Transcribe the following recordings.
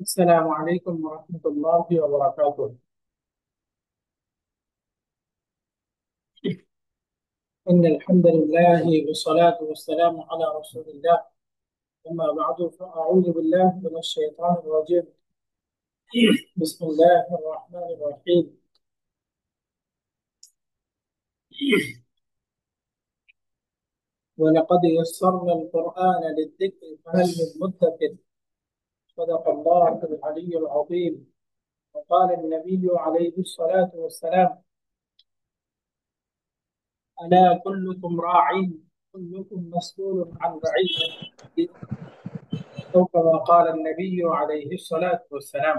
السلام عليكم ورحمة الله وبركاته. إن الحمد لله والصلاة والسلام على رسول الله. أما بعد فأعوذ بالله من الشيطان الرجيم. بسم الله الرحمن الرحيم. ولقد يسرنا القرآن للذكر فهل من مدكر. صدق الله العلي العظيم. وقال النبي عليه الصلاة والسلام: ألا كلكم راع كلكم مسؤول عن رعيته، أو كما قال النبي عليه الصلاة والسلام.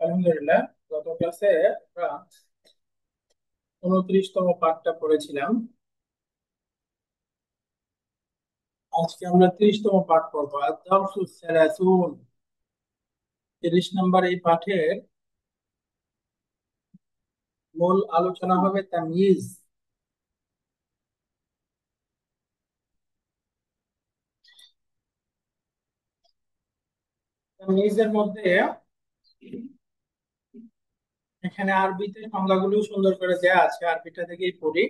আলহামদুলিল্লাহ, গত ক্লাসে আমরা 29তম পাঠটা পড়েছিলাম। আজকে আমরা 30তম পাঠ পড়বো। আদ-দারসুস সালাসুন, 30 নম্বর এই পাঠের মূল আলোচনা হবে তাময়িজ। তাময়িজের মধ্যে এখানে আরবিতে সংজ্ঞাগুলো সুন্দর করে দেয়া আছে, আরবিটা থেকেই পড়ি।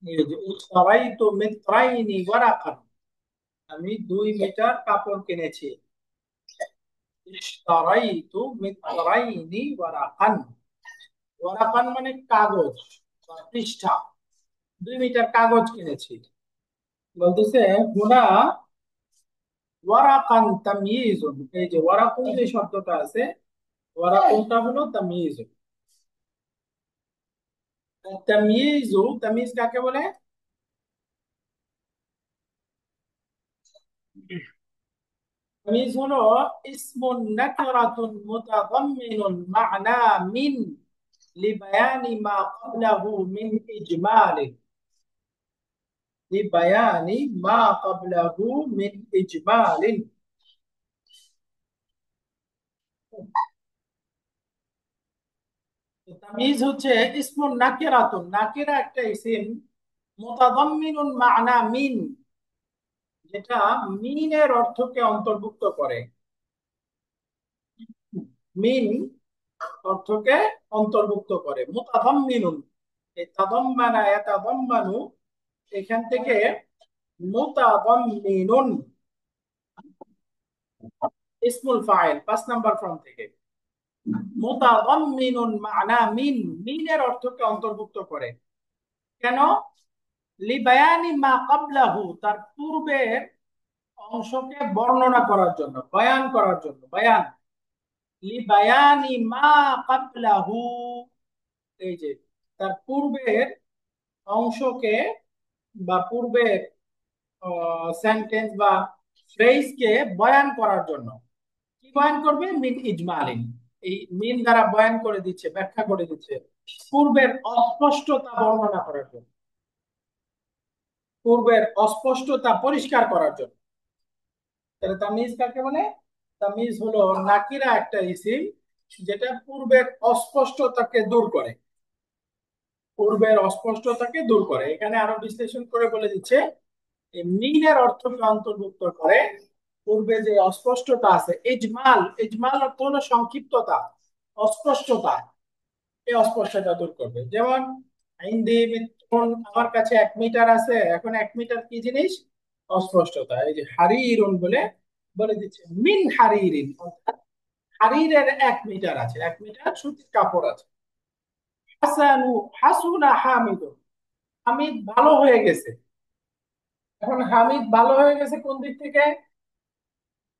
এই যে ইশতারাইতু মিত্রাইনি ওয়ারাকান, আমি 2 মিটার কাপড় কিনেছি। ইশতারাইতু মিত্রাইনি ওয়ারাকান, ওয়ারাকান মানে কাগজ বা পৃষ্ঠা। 2 মিটার কাগজ কিনেছি। বলতেছে হুনা ওয়ারাকান তাময়িজুন, এই যে ওয়ারাকুন যে শব্দটা আছে, ওয়ারাকুনটা হলো তাময়িজুন। তাময়িজু, তাময়িজ কাকে বলে? তাময়িজ হলো ইসমুন নাকিরাতুন মুতাদাম্মিনুন মা'না মিন লিবায়ানি মা ক্বাবলাহু মিন ইজমালি, লিবায়ানি মা ক্বাবলাহু মিন ইজমালিন। তামিজ হচ্ছে ইসমুন নাকিরাতুন, নাকিরা একটা ইসিম, মুতাদাম্মিনুন মা'না মিন, যেটা মিনের অর্থকে অন্তর্ভুক্ত করে। মিন অর্থকে অন্তর্ভুক্ত করে। মুতাদাম্মিনুন, এই তাদাম্মানা ইয়াতাদাম্মানু, এখান থেকে মুতাদাম্মিনুন ইসমুল ফাইল, 5 নাম্বার ফর্ম থেকে। মুতাদাম্মিনুন মা'না মিন, মিনের অর্থকে অন্তর্ভুক্ত করে। কেন? লিবায়ানি মা ক্বাবলাহু, তার পূর্বের অংশকে বর্ণনা করার জন্য, বয়ান করার জন্য। বয়ান, লিবায়ানি মা ক্বাবলাহু, এই যে তার পূর্বের অংশকে বা পূর্বের সেন্টেন্স বা ফ্রেজকে বয়ান করার জন্য। কি বয়ান করবে? মিন ইজমালিন, এই মিন দ্বারা বয়ান করে দিচ্ছে, ব্যাখ্যা করে দিচ্ছে পূর্বের অস্পষ্টতা বর্ণনা করার জন্য, পূর্বের অস্পষ্টতা পরিষ্কার করার জন্য। তাহলে তামিজ কাকে বলে? তামিজ হলো নাকিরা একটা ইসিম, যেটা পূর্বের অস্পষ্টতাকে দূর করে, পূর্বের অস্পষ্টতাকে দূর করে। এখানে আরো বিশ্লেষণ করে বলে দিচ্ছে এই মিনের অর্থকে অন্তর্ভুক্ত করে পূর্বে যে অস্পষ্টতা আছে। ইজমাল, ইজমাল অর্থ হলো সংক্ষিপ্ততা, অস্পষ্টতা, এই অস্পষ্টতা দূর করবে। যেমন ইনদি মিত্রুন, আমার কাছে 1 মিটার আছে। এখন 1 মিটার কি জিনিস? অস্পষ্টতা। এই যে হারিরুন বলে বলে দিচ্ছে মিন হারিরিন, অর্থাৎ হারিরের 1 মিটার আছে, 1 মিটার সুতির কাপড় আছে। হাসানু, হাসুনা হামিদুন, হামিদ ভালো হয়ে গেছে। এখন হামিদ ভালো হয়ে গেছে কোন দিক থেকে?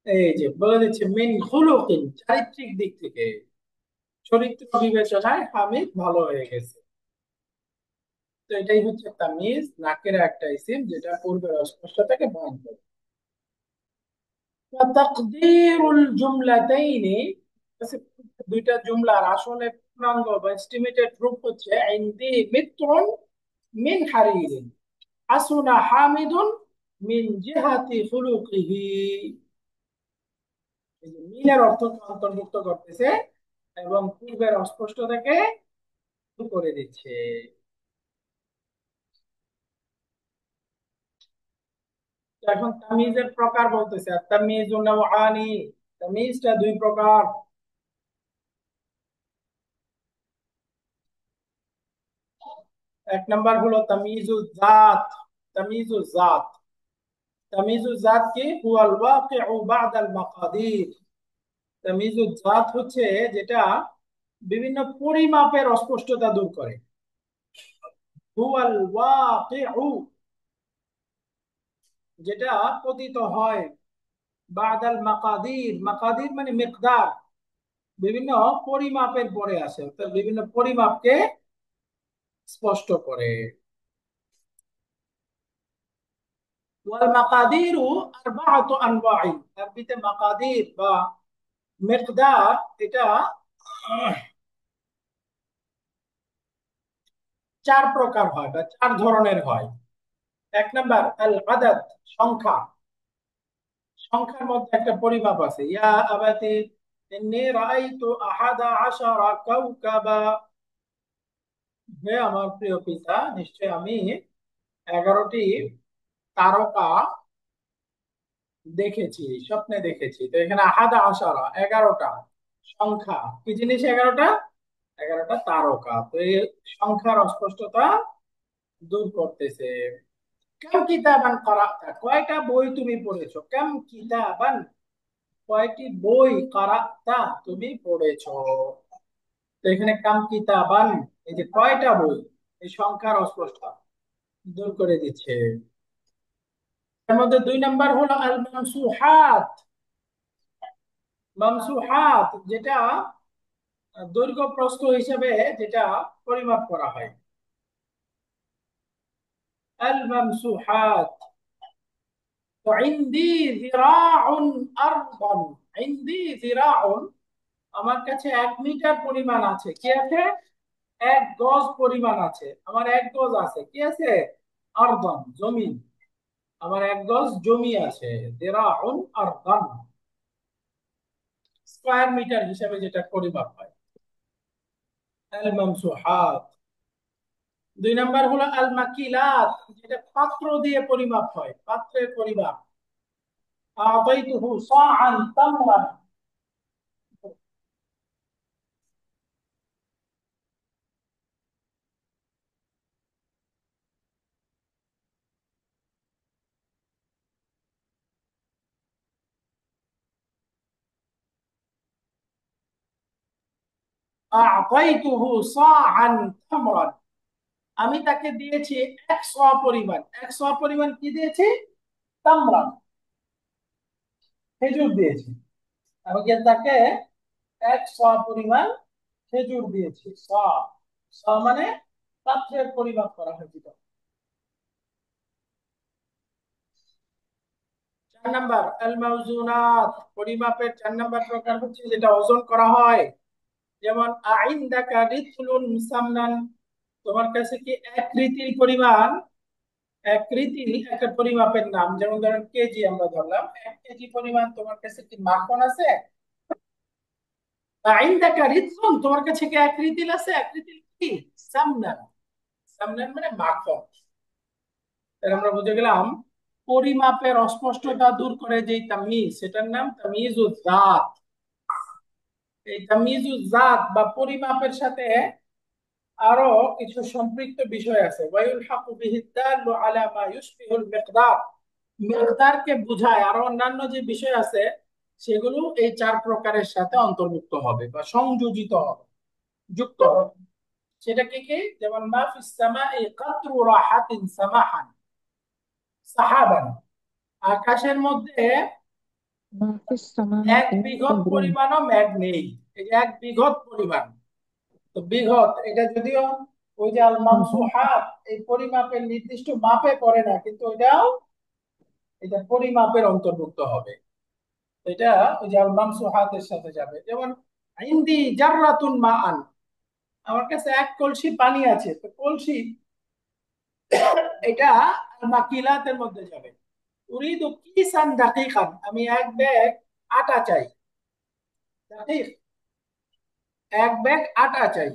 এই যে বলে দিচ্ছে মিন খুলুকিন, চারিত্রিক দিক থেকে, চরিত্র বিবেচনায় হামিদ ভালো হয়ে গেছে। তো এটাই হচ্ছে তামিজ, নাকের একটা ইসিম যেটা পূর্বের অস্পষ্টতাকে বহন করে। তাকদীরুল জুমলাতাইনি, দুইটা জুমলার আসলে পূর্ণাঙ্গ বা এস্টিমেটেড রূপ হচ্ছে ইনদি মিত্রুন মিন হারিরিন, হাসুনা হামিদুন মিন জিহাতি খুলুকিহি। এই যে মিনের অর্থকে অন্তর্ভুক্ত করতেছে এবং পূর্বের অস্পষ্টতাকে দূর করে দিচ্ছে। এখন তামিজের প্রকার বলতেছে, আর তামিজু নাওআনি, তামিজটা দুই প্রকার। এক নাম্বার হলো তামিজু জাত। তামিজু জাত, তামিজু জাত কি হুয়াল ওয়াকিউ বাদাল মাকাদির। তামিজু জাত হচ্ছে যেটা বিভিন্ন পরিমাপের অস্পষ্টতা দূর করে। হুয়াল ওয়াকিউ, যেটা পতিত হয়, বাদাল মাকাদির, মাকাদির মানে মিকদার, বিভিন্ন পরিমাপের পরে আসে, অর্থাৎ বিভিন্ন পরিমাপকে স্পষ্ট করে। ওয়াল মাকাদিরু আরবাআতু আনওয়াইন, আরবিতে মাকাদির বা মিকদার এটা চার প্রকার হয় বা চার ধরনের হয়। এক নাম্বার আল আদাদ, সংখ্যা। সংখ্যার মধ্যে একটা পরিমাপ আছে, ইয়া আবাতি ইন্নী রাআইতু আহাদা আশারা কাওকাবা, হে আমার প্রিয় পিতা, নিশ্চয় আমি 11টি তারকা দেখেছি, স্বপ্নে দেখেছি। তো এখানে আহাদা আশারা 11টা সংখ্যা, কি জিনিস 11টা? 11টা তারকা। তো এই সংখ্যার অস্পষ্টতা দূর করতেছে। কাম কিতাবান করাতা, কয়টা বই তুমি পড়েছো? কাম কিতাবান, কয়টি বই, কারাতা তুমি পড়েছো। তো এখানে কাম কিতাবান, এই যে কয়টা বই, এই সংখ্যার অস্পষ্টতা দূর করে দিচ্ছে। এর মধ্যে দুই নাম্বার হলো আল মামসুহাত। মামসুহাত যেটা দৈর্ঘ্য প্রস্থ হিসেবে যেটা পরিমাপ করা হয়। আল মামসুহাত, তো ইনদি যিরাউন আরদান, ইনদি যিরাউন, আমার কাছে 1 মিটার পরিমাণ আছে, কি আছে? 1 গজ পরিমাণ আছে, আমার 1 গজ আছে, কি আছে? আরদান, জমি, আমার 1 গজ জমি আছে। যিরাউন আরদান, স্কয়ার মিটার হিসেবে যেটা পরিমাপ হয়, আল মামসুহাত। দুই নাম্বার হলো আল মাকিলাত, যেটা পাত্র দিয়ে পরিমাপ হয়, পাত্রের পরিমাপ। আতাইতুহু সাআন তামরান, আতাইতুহু সাআন তামরান, আমি তাকে দিয়েছি 100 পরিমাণ। 100 পরিমাণ কি দিয়েছি? তামরান, খেজুর দিয়েছি। আমি কি তাকে 100 পরিমাণ খেজুর দিয়েছি। মানে পাত্রের পরিমাপ করা হয়েছিল। 4 নাম্বার আল মাউজুনাত, পরিমাপের 4 নাম্বার প্রকার হচ্ছে যেটা ওজন করা হয়। যেমন আইনদাকা রিতলুন মুসামনান, তোমার কাছে কি এক রীতির পরিমাণ, এক রীতি একটা পরিমাপের নাম, যেমন ধরেন কেজি, আমরা ধরলাম 1 কেজি পরিমাণ তোমার কাছে কি মাখন আছে? আইনদাকা রিতলুন, তোমার কাছে কি এক রীতিল আছে? এক রীতিল কি? সামনান, সামনান মানে মাখন। তাহলে আমরা বুঝে গেলাম পরিমাপের অস্পষ্টতা দূর করে যে তামিজ, সেটার নাম তামিজুজ জাত। এই তামিজুজ জাত বা পরিমাপের সাথে আরো কিছু সম্পৃক্ত বিষয় আছে। ওয়ায়ুল হাকু বিহি দাল্লু আলা মা ইউশবিহুল মিকদার, মিকদারকে বোঝায় আরো অন্যান্য যে বিষয় আছে, সেগুলো এই 4 প্রকারের সাথে অন্তর্ভুক্ত হবে বা সংযোজিত হবে, যুক্ত হবে। সেটা কি কি? যেমন মা ফিস সামাই কাতরু রাহাতিন সামাহান সাহাবান, আকাশের মধ্যে ما في السماء 1 বিঘত قدر. পরিমাণও মেঘ নেই। এই যে 1 বিঘত পরিমাণ, তো বিঘত এটা যদিও ওই যে আল مهم. মামসুহাত, এই পরিমাপের নির্দিষ্ট মাপে পড়ে না, কিন্তু এটাও এটা পরিমাপের অন্তর্ভুক্ত হবে। এটা ওই যে আল মামসুহাতের সাথে যাবে। যেমন ইনদি জাররাতুন মাআন, আমার কাছে 1 কলসি পানি আছে, তো কলসি এটা আল মাকিলাতের মধ্যে যাবে। উরিদু কিসান দাকিকান, আমি 1 ব্যাগ আটা চাই, দাকিক, 1 ব্যাগ আটা চাই।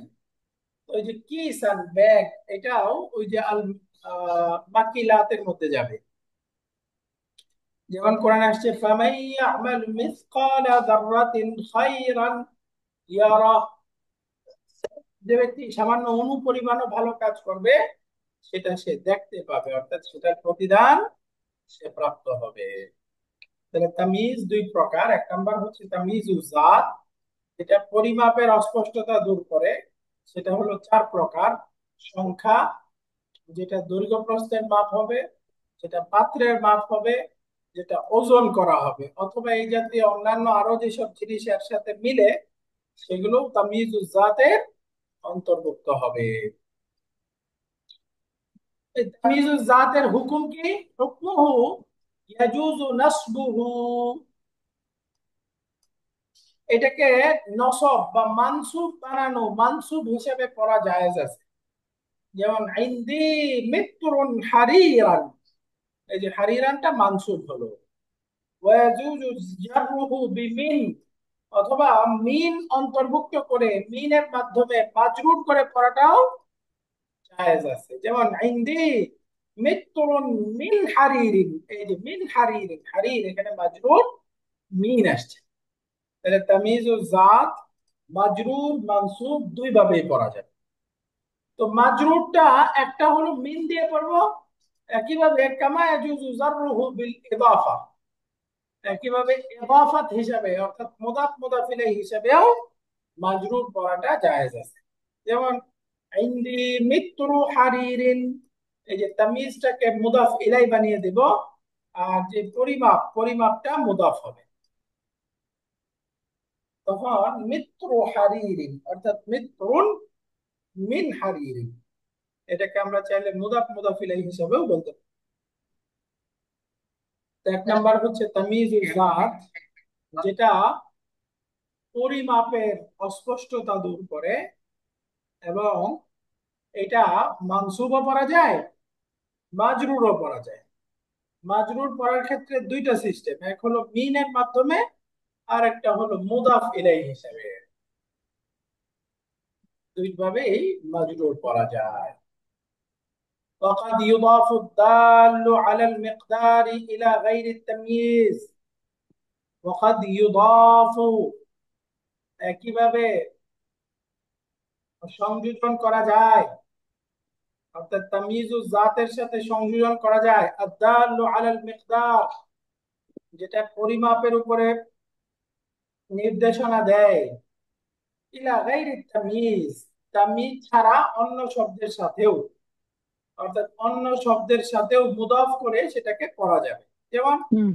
ওই যে কিসান ব্যাগ, এটাও ওই যে আল মাকিলাতের মধ্যে যাবে। যেমন কোরআনে আসছে ফামান ইয়ামাল মিসকালা যাররাতিন খায়রান ইয়ারা, যে ব্যক্তি সামান্য অনুপরিমাণও ভালো কাজ করবে সেটা সে দেখতে পাবে, অর্থাৎ সেটার প্রতিদান সে প্রাপ্ত হবে। তাহলে তামিজ দুই প্রকার, এক নাম্বার হচ্ছে তামিজ জাত, যেটা পরিমাপের অস্পষ্টতা দূর করে, সেটা হলো চার প্রকার: সংখ্যা, যেটা দৈর্ঘ্য প্রস্থের মাপ হবে, যেটা পাত্রের মাপ হবে, যেটা ওজন করা হবে, অথবা এই জাতীয় অন্যান্য আরো যেসব জিনিস এর সাথে মিলে সেগুলো তামিজ জাতের অন্তর্ভুক্ত হবে। এই তামিজ জাতের হুকুম কি? হুকমুহু ইয়াজুজু নাসবুহু, এটাকে নসব বা মানসুব বানানো, মানসুব হিসেবে পড়া জায়েজ আছে। যেমন ইনদি মিত্রুন হারিরান, এই যে হারিরানটা মানসুব হলো। ওয়াজুজু জাররুহু বিমিন, অথবা মিন অন্তর্ভুক্ত করে মিনের মাধ্যমে মাজরুর করে পড়াটাও জায়েজ আছে। যেমন ইনদি মিত্রুন মিন হারিরিন, এই যে মিন হারিরিন, হারির এখানে মাজরুর, মিন আসছে। তাহলে তামিজুল জাত মাজরুর মানসুব দুই ভাবেই পড়া যায়। তো মাজরুরটা একটা হলো মিন দিয়ে পড়বো, একইভাবে কামা ইয়াজুজু জাররুহু বিল ইদাফা, একইভাবে ইদাফাত হিসাবে অর্থাৎ মুদাফ মুদাফ ইলাইহি হিসাবেও মাজরুর পড়াটা জায়েজ আছে। যেমন ইনদি মিত্রু হারিরিন, এই যে তামিজটাকে মুদাফ ইলাই বানিয়ে দেব, আর যে পরিমাপ, পরিমাপটা মুদাফ হবে, তখন মিত্র হারিরিন অর্থাৎ মিত্রুন মিন হারিরিন, এটাকে আমরা চাইলে মুদাফ মুদাফ ইলাইহি হিসাবেও বলতে পারি। তো এক নাম্বার হচ্ছে তামিজ জাত, যেটা পরিমাপের অস্পষ্টতা দূর করে, এবং এটা মানসুবও পড়া যায়, মাজরুরও পড়া যায়। মাজরুর পড়ার ক্ষেত্রে দুইটা সিস্টেম, এক হলো মিনের মাধ্যমে, আর একটা হলো মুদাফ ইলাই হিসাবে, দুইভাবেই মাজরুর পড়া যায়। وقد يضاف الدال على المقدار إلى غير التمييز، وقد يضاف একইভাবে সংযোজন করা যায়, অর্থাৎ তামিজুজ জাতের সাথে সংযোজন করা যায় আদ-দাল্লু আলাল মিকদার, যেটা পরিমাপের উপরে নির্দেশনা দেয়, ইলা গাইরি তামিজ, তামিজ ছাড়া অন্য শব্দের সাথেও, অর্থাৎ অন্য শব্দের সাথেও মুদাফ করে সেটাকে করা যাবে। যেমন হুম।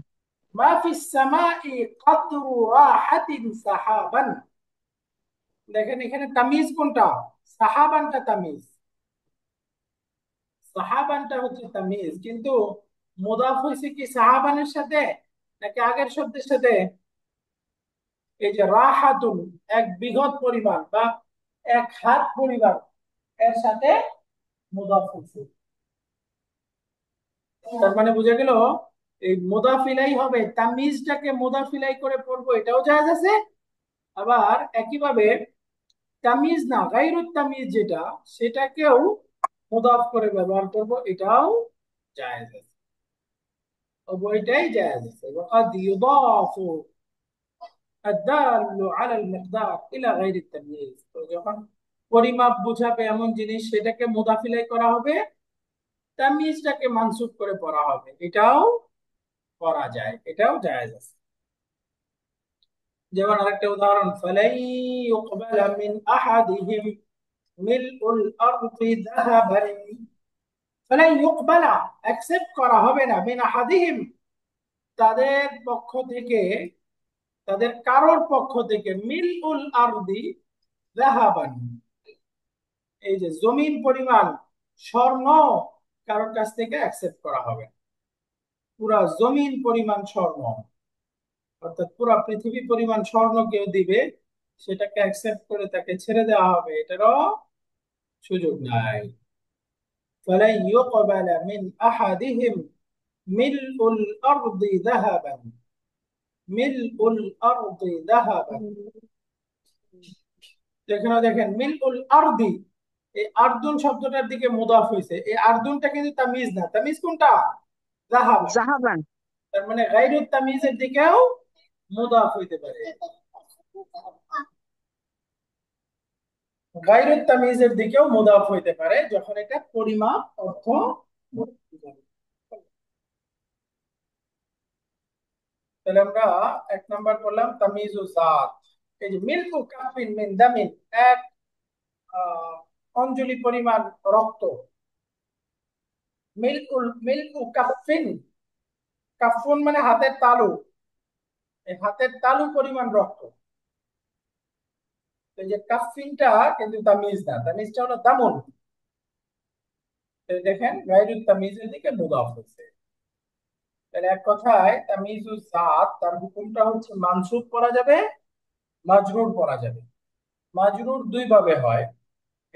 মা ফিস সামাই কদরু রাহাতিন সাহাবান, দেখেন এখানে তামিজ কোনটা? সাহাবানটা তামিজ, সাহাবানটা হচ্ছে তামিজ, কিন্তু মুদাফ হয়েছে কি সাহাবানের সাথে নাকি আগের শব্দের সাথে? এই যে রাহাতুন, এক বৃহৎ পরিমাণ বা এক হাত পরিমাণ, এর সাথে মুদাফ হয়েছে। তার মানে বোঝা গেল এই মুদাফিলাই হবে, তামিজটাকে মুদাফিলাই করে পড়বো এটাও জায়েজ আছে, আবার একইভাবে তামিজ না গায়রুত তামিজ যেটা, সেটাকেও মুদাফ করে ব্যবহার করব, এটাও জায়েজ আছে, উভয়টাই জায়েজ আছে। ওয়াকাদ ইউদাফু আদ-দাল্লু আলাল মিকদার ইলা গায়রিত তাময়িজ, তো যখন পরিমাপ বুঝাবে এমন জিনিস সেটাকে মুদাফিলাই করা হবে, তামিজটাকে মানসুব করে পড়া হবে, এটাও করা যায়, এটাও জায়েজ আছে। যেমন আরেকটা উদাহরণ, ফালাই ইউকবালা মিন আহাদিহিম মিলউল আরদি যাহাবান, ফালাই ইউকবালা অ্যাকসেপ্ট করা হবে না, মিন আহাদিহিম তাদের পক্ষ থেকে, তাদের কারোর পক্ষ থেকে, মিলউল আরদি যাহাবান, এই যে জমিন পরিমাণ স্বর্ণ কারোর কাছ থেকে অ্যাকসেপ্ট করা হবে না। পুরা জমিন পরিমাণ স্বর্ণ, অর্থাৎ পুরা পৃথিবী পরিমাণ স্বর্ণ কেউ দিবে, সেটাকে অ্যাকসেপ্ট করে তাকে ছেড়ে দেওয়া হবে, এটারও সুযোগ নাই। فلن يقبل من أحدهم ملء الأرض ذهبا، ملء الأرض ذهبا, এখানে দেখেন মিলউল আরদি, এই আরদুন শব্দটার দিকে মুদাফ হয়েছে, এই আরদুনটা কিন্তু তামিজ না, তামিজ কোনটা? যাহাবান। জাহাবান। তার মানে গায়রুত তামিজের দিকেও মুদাফ হইতে পারে। গায়রুত তামিজের দিকেও মুদাফ হইতে পারে যখন এটা পরিমাপ অর্থ বোঝাবে। তাহলে আমরা এক নাম্বার করলাম তামিজু জাত। এই যে মিল্কু কাফিন মিন দামিন, এক অঞ্জলি পরিমাণ রক্ত। মিল্কু কাফিন, কাফুন মানে হাতের তালু, এই হাতের তালু পরিমাণ রক্ত। এই যে কাফিনটা কিন্তু তামিজ না, তামিজটা হলো দামুন। দেখেন গায়রুত তামিজের দিকে মুদাফ হয়েছে। তাহলে এক কথায় তামিজু জাত তার হুকুমটা হচ্ছে মানসুব করা যাবে, মাজরুর করা যাবে। মাজরুর দুই ভাবে হয়,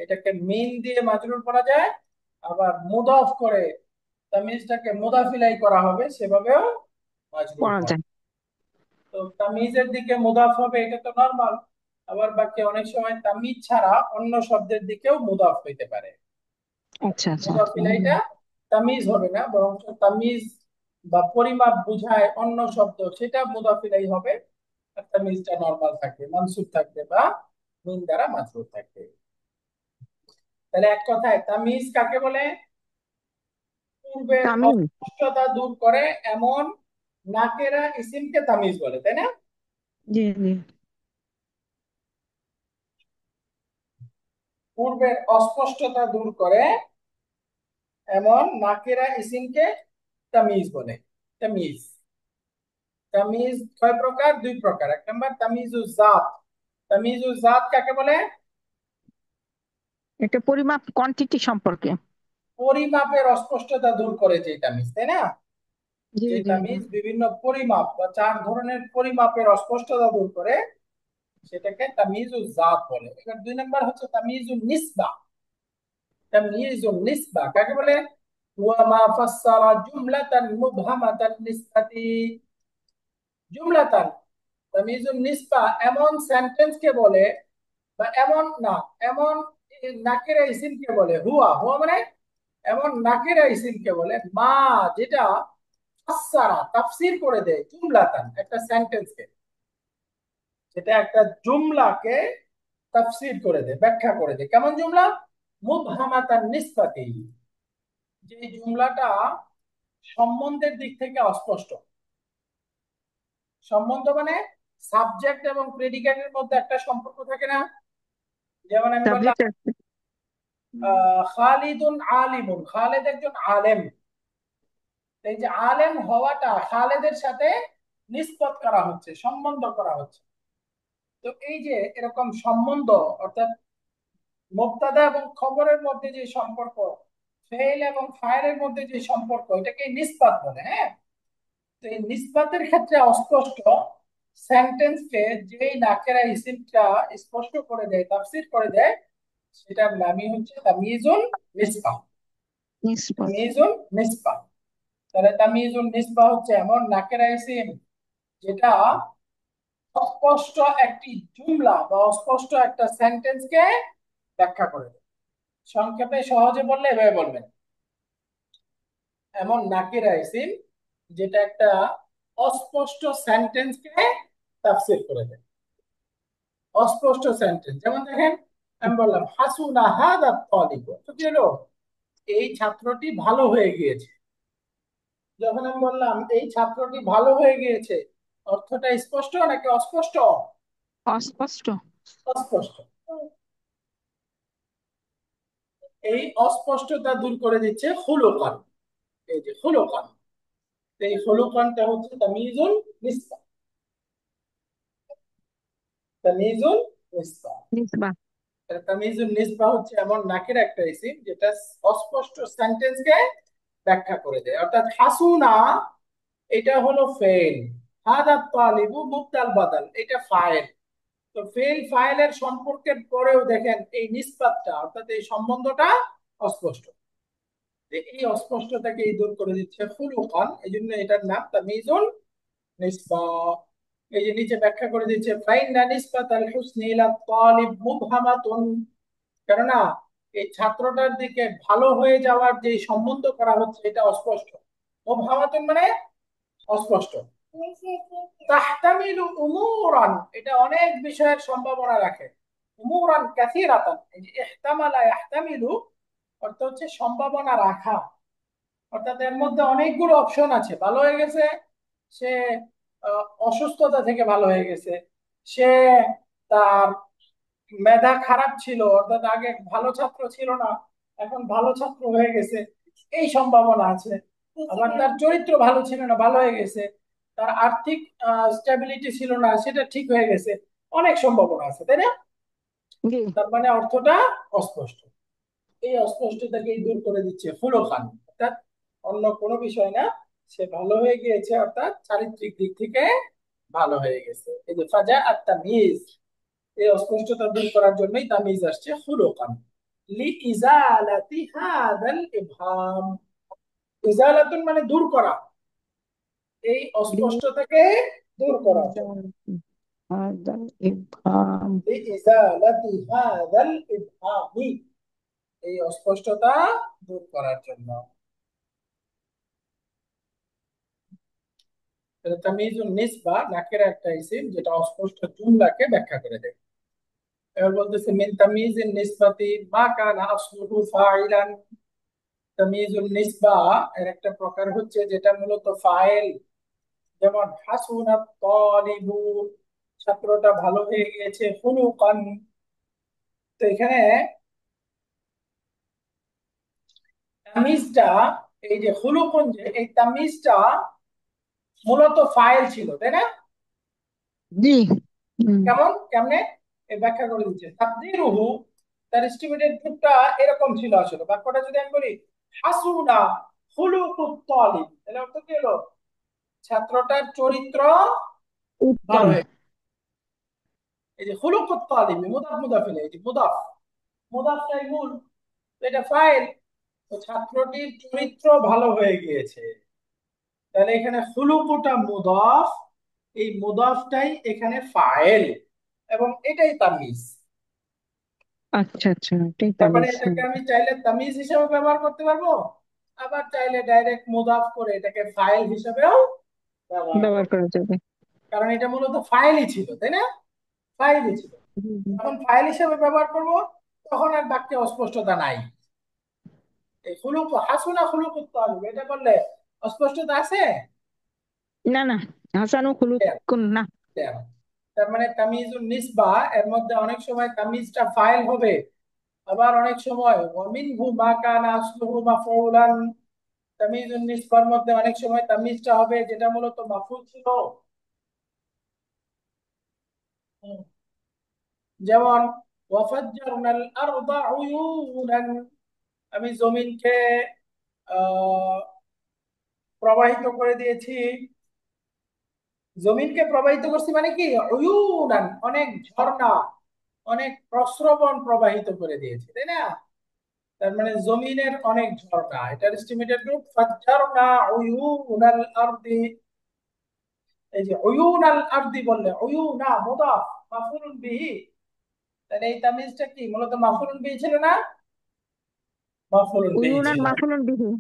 এটাকে মিন দিয়ে মাজরুর করা যায়, আবার মুদাফ করে তামিজটাকে মুদাফিলাই করা হবে সেভাবেও মাজরুর পড়া করা। যায়। তো তামিজের দিকে মুদাফ হবে, এটা তো নরমাল। আবার বাকি অনেক সময় তামিজ ছাড়া অন্য শব্দের দিকেও মুদাফ হইতে পারে। আচ্ছা আচ্ছা। মুদাফিলাইটা তামিজ হবে না, বরং তামিজ বা পরিমাপ বুঝায় অন্য শব্দ, সেটা মুদাফিলাই হবে। আর তামিজটা নরমাল থাকবে, মানসুব থাকবে বা মিন দ্বারা মাজরুর থাকবে। তাহলে এক কথায় তামিজ কাকে বলে? পূর্বের তামিম। অস্পষ্টতা দূর করে এমন নাকেরা ইসিমকে তামিজ বলে, তাই না? জি জি। পূর্বের অস্পষ্টতা দূর করে এমন নাকেরা ইসিমকে তামিজ বলে। তামিজ, তামিজ কয় প্রকার? দুই প্রকার। এক নম্বর তামিজুজ জাত। তামিজুজ জাত কাকে বলে? এটা পরিমাপ কোয়ান্টিটি সম্পর্কে। পরিমাপের অস্পষ্টতা দূর করে যে তামিজ, তাই না? জি যে জি জি। তামিজ বিভিন্ন পরিমাপ বা চার ধরনের পরিমাপের অস্পষ্টতা দূর করে, সেটাকে তামিজুজ জাত বলে। এবার দুই নম্বর হচ্ছে তামিজুন নিসবা। তামিজুন নিসবা কাকে বলে? হুয়া মা ফাসসারা জুমলাতান মুবহামাতান নিসবাতি। জুমলাতান, তামিজুন নিসবা এমন সেন্টেন্সকে বলে, বা এমন না, এমন নাকিরা ইসিমকে বলে। হুয়া, হুয়া মানে এমন নাকিরা ইসিমকে বলে মা, যেটা ফাসসারা তাফসীর করে দেয় জুমলাতান একটা সেন্টেন্সকে, যেটা একটা জুমলাকে তাফসীর করে দেয়, ব্যাখ্যা করে দেয়। কেমন জুমলা? মুবহামাতান নিসবাতি, যে জুমলাটা সম্বন্ধের দিক থেকে অস্পষ্ট। সম্বন্ধ মানে সাবজেক্ট এবং প্রেডিকেটের মধ্যে একটা সম্পর্ক থাকে না? যেমন আমি বললাম সাবজেক্ট। খালিদুন আলিমুন, খালেদ একজন আলেম। এই যে আলেম হওয়াটা খালেদের সাথে নিসবত করা হচ্ছে, সম্বন্ধ করা হচ্ছে। তো এই যে এরকম সম্বন্ধ, অর্থাৎ মুবতাদা এবং খবরের মধ্যে যে সম্পর্ক, ফেইল এবং ফাইলের মধ্যে যে সম্পর্ক, এটাকে নিসবাত বলে। হ্যাঁ, তো এই নিসবাতের ক্ষেত্রে অস্পষ্ট সেন্টেন্সকে যেই নাকেরা ইসিমটা স্পষ্ট করে দেয়, তাফসীর করে দেয়, সেটার নামই হচ্ছে তামিজুল নিসবা। নিসবত। তামিজুল নিসবা। তাহলে তামিজুল নিসবা হচ্ছে এমন নাকেরা ইসিম যেটা অস্পষ্ট একটি জুমলা বা অস্পষ্ট একটা সেন্টেন্সকে ব্যাখ্যা করে দেয়। সংক্ষেপে সহজে বললে এভাবে বলবেন, এমন নাকিরা ইসিম যেটা একটা অস্পষ্ট সেন্টেন্সকে তাফসীর করে দেয়। অস্পষ্ট সেন্টেন্স যেমন দেখেন, আমি বললাম হাসুনা হাদা তালিব, তো কি হলো? এই ছাত্রটি ভালো হয়ে গিয়েছে। যখন আমি বললাম এই ছাত্রটি ভালো হয়ে গিয়েছে, অর্থটা স্পষ্ট নাকি অস্পষ্ট? অস্পষ্ট। অস্পষ্ট। এই অস্পষ্টতা দূর করে দিচ্ছে খুলুকান। এই যে খুলুকান, এই খুলুকানটা হচ্ছে তামিজুল নিসবা। তামিজুল নিসবা। নিসবা। তামিজুল নিসবা হচ্ছে এমন নাকিরা একটা ইসিম যেটা অস্পষ্ট সেন্টেন্সকে ব্যাখ্যা করে দেয়। অর্থাৎ হাসুনা এটা হলো ফেল, হাদা তালিবু মুবতাল বাদাল এটা ফাইল। তো ফেল ফাইলের সম্পর্কের পরেও দেখেন এই নিসবাতটা, অর্থাৎ এই সম্বন্ধটা অস্পষ্ট। এই অস্পষ্টতাকে দূর করে দিচ্ছে খুলুকান, এই জন্য এটার নাম তামিজুল নিসবা। এই যে নিচে ব্যাখ্যা করে দিচ্ছে ফাইন্না নিসবাত আল হুসনি ইলা তালিব মুবহামাতুন, কেননা এই ছাত্রটার দিকে ভালো হয়ে যাওয়ার যে সম্বন্ধ করা হচ্ছে এটা অস্পষ্ট। মুবহামাতুন মানে অস্পষ্ট। তাহতামিলু উমুরান, এটা অনেক বিষয়ের সম্ভাবনা রাখে। উমুরান কাসীরাতান, এই যে ইহতামালা ইয়াহতামিলু অর্থ হচ্ছে সম্ভাবনা রাখা, অর্থাৎ এর মধ্যে অনেকগুলো অপশন আছে। ভালো হয়ে গেছে সে, অসুস্থতা থেকে ভালো হয়ে গেছে সে, তার মেধা খারাপ ছিল অর্থাৎ আগে ভালো ছাত্র ছিল না, এখন ভালো ছাত্র হয়ে গেছে, এই সম্ভাবনা আছে। আবার তার চরিত্র ভালো ছিল না, ভালো হয়ে গেছে। তার আর্থিক স্টেবিলিটি ছিল না, সেটা ঠিক হয়ে গেছে। অনেক সম্ভাবনা আছে, তাই না? জি। তার মানে অর্থটা অস্পষ্ট। এই অস্পষ্টতাকে দূর করে দিচ্ছে হলো খান, অর্থাৎ অন্য কোনো বিষয় না, সে ভালো হয়ে গিয়েছে অর্থাৎ চারিত্রিক দিক থেকে ভালো হয়ে গেছে। এই যে ফাজা আর তামিজ, এই অস্পষ্টতা দূর করার জন্যই তামিজ আসছে খুলুকান। লি ইজালাতি হাদাল ইবহাম, ইজালাতুন মানে দূর করা, এই অস্পষ্টতাকে দূর করার জন্য। هذا الإبهام। লি ইজালাতি হাদাল ইবহামি, এই অস্পষ্টতা দূর করার জন্য। তাহলে তামিজুন নিসবা নাকের একটা ইসিম যেটা অস্পষ্ট জুমলাকে ব্যাখ্যা করে দেয়। এবার বলতেছে মিন তামিজিন নিসবাতি মা কানা আসলুহু ফাইলান। তামিজুন নিসবা এর একটা প্রকার হচ্ছে যেটা মূলত ফাইল। যেমন হাসুনাত তালিবু, ছাত্রটা ভালো হয়ে গিয়েছে, খুলুকান। তো এখানে তামিজটা, এই যে খুলুকুন, যে এই তামিজটা মূলত ফাইল ছিল, তাই না? জি। হুম। কেমন কেমনে এই ব্যাখ্যা করে দিচ্ছে তাকদিরুহু, তার এস্টিমেটেড রূপটা এরকম ছিল। আসলে বাক্যটা যদি আমি বলি হাসুনা খুলুকুত তালিব, তাহলে অর্থ কি হলো? ছাত্রটার চরিত্র ভালো উত্তম। হয়ে। এই যে খুলুকুত তালিব মুদাফ মুদাফ ইলাইহি, এই যে মুদাফ, মুদাফটাই মূল, তো এটা ফাইল। তো ছাত্রটির চরিত্র ভালো হয়ে গিয়েছে, তাহলে এখানে খুলুকুটা মুদাফ, এই মুদাফটাই এখানে ফাইল, এবং এটাই তামিজ। আচ্ছা আচ্ছা, এটাই তার মানে তামিজ। এটাকে আমি চাইলে তামিজ হিসেবে ব্যবহার করতে পারবো, আবার চাইলে ডাইরেক্ট মুদাফ করে এটাকে ফাইল হিসেবেও ব্যবহার ব্যবহার করবো। করা যাবে। কারণ এটা মূলত ফাইলই ছিল, তাই না? ফাইলই ছিল। হুম, হুম। যখন ফাইল হিসেবে ব্যবহার করব তখন আর বাক্যে অস্পষ্টতা নাই। এই খুলুক হাসুনা খুলুক তালিব এটা করলে অস্পষ্টতা আছে? না না, হাসানু খুলুকুন না। দেন। তার মানে তামিজুন নিসবা এর মধ্যে অনেক সময় তামিজটা ফাইল হবে, আবার অনেক সময় ওয়ামিনহু মা কানা আসলুহু মাফউলান। তামিজুন নিসবার মধ্যে অনেক সময় তামিজটা হবে যেটা মূলত মাফউল ছিল। হুম। যেমন ওয়াফাজ্জারনাল আরদা উয়ুনান, আমি জমিনকে আহ প্রবাহিত করে দিয়েছি। জমিনকে প্রবাহিত করছি মানে কি, উয়ুনান অনেক ঝর্ণা, অনেক প্রস্রবণ প্রবাহিত করে দিয়েছি, তাই না? তার মানে জমিনের অনেক ঝর্ণা, এটার এস্টিমেটেড রূপ ফাজ্জারনা উয়ুনাল আরদি। এই যে উয়ুনাল আরদি বললে উয়ুনা মুদাফ মাফউলুন বিহি, তাহলে এই তামিজটা কি মূলত মাফউলুন বিহি ছিল না? মাফউলুন বিহি উয়ুনান ছিল। মাফুলুন বিহি।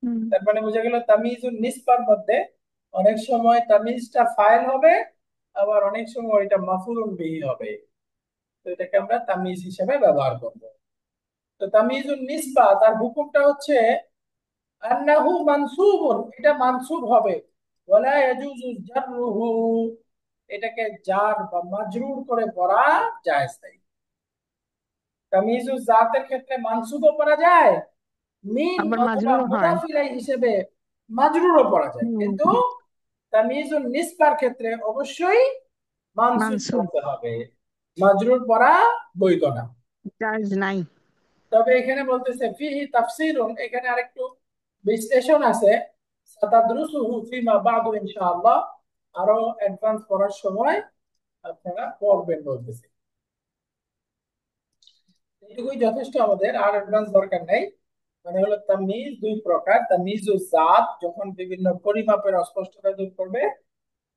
হুম। তার মানে বোঝা গেল তামিজুন নিসবার মধ্যে অনেক সময় তামিজটা ফাইল হবে, আবার অনেক সময় এটা মাফউলুন বিহি হবে। তো এটাকে আমরা তামিজ হিসেবে ব্যবহার করব। তো তামিজুন নিসবা তার হুকুমটা হচ্ছে আন্নাহু মানসুবুন, এটা মানসুব হবে, ওয়ালা ইয়াজুজু জাররুহু, এটাকে জার বা মাজরুর করে পড়া জায়েজ নাই। তামিজু জাতের ক্ষেত্রে মানসুবও পড়া যায়, মিন আবার অথবা মাজরুরও হয়। মুদাফ ইলাইহি হিসেবে মাজরুরও পড়া যায়, হুম। কিন্তু তামিজুন নিসবার ক্ষেত্রে অবশ্যই মানসুব মানসুব। পড়তে হবে, মাজরুর পড়া বৈধ না। জায়েজ নাই। তবে এখানে বলতেছে ফিহি তাফসীরুন, এখানে আরেকটু বিশ্লেষণ আছে। সাতাদরুসুহু ফিমা বাদু ইনশাআল্লাহ, আরো অ্যাডভান্স করার সময় আপনারা পড়বেন বলতেছে। এটুকুই যথেষ্ট আমাদের, আর অ্যাডভান্স দরকার নাই। মানে হলো তামিজ দুই প্রকার, তামিজ ও জাত যখন বিভিন্ন পরিমাপের অস্পষ্টতা দূর করবে,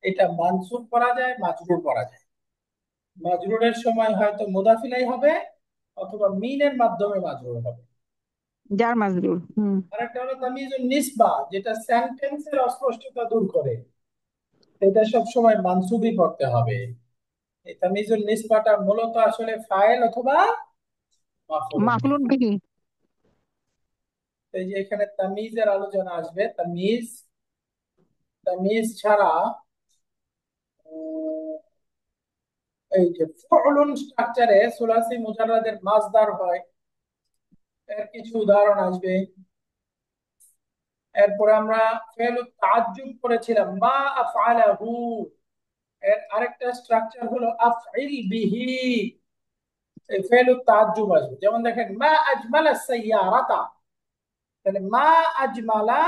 এটা মানসুব করা যায়, মাজরুর করা যায়। মাজরুরের সময় হয়তো মুদাফিলাই হবে, অথবা মিনের মাধ্যমে মাজরুর হবে। যার মাজরুর। হুম। আরেকটা হলো তামিজুন নিসবা, যেটা সেন্টেন্সের অস্পষ্টতা দূর করে। এটা সব সময় মানসুবই করতে হবে। এই তামিজুল নিসবাটা মূলত আসলে ফাইল অথবা মাফউলুন বিহি। মাফুলুন বিহি। এই যে এখানে তামিজের আলোচনা আসবে, তামিজ, তামিজ ছাড়া উম, এই যে ফাউলুন স্ট্রাকচারে সুলাসি মুজাররাদের মাসদার হয়, এর কিছু উদাহরণ আসবে। এরপরে আমরা ফেলু তাজ্জুব করেছিলাম, মা আফআলাহু, এর আরেকটা স্ট্রাকচার হলো আফইল বিহি। এই ফেলু তাজ্জুব আসবে, যেমন দেখেন মা আজমালা সাইয়ারাতা, তাহলে মা আজমালা,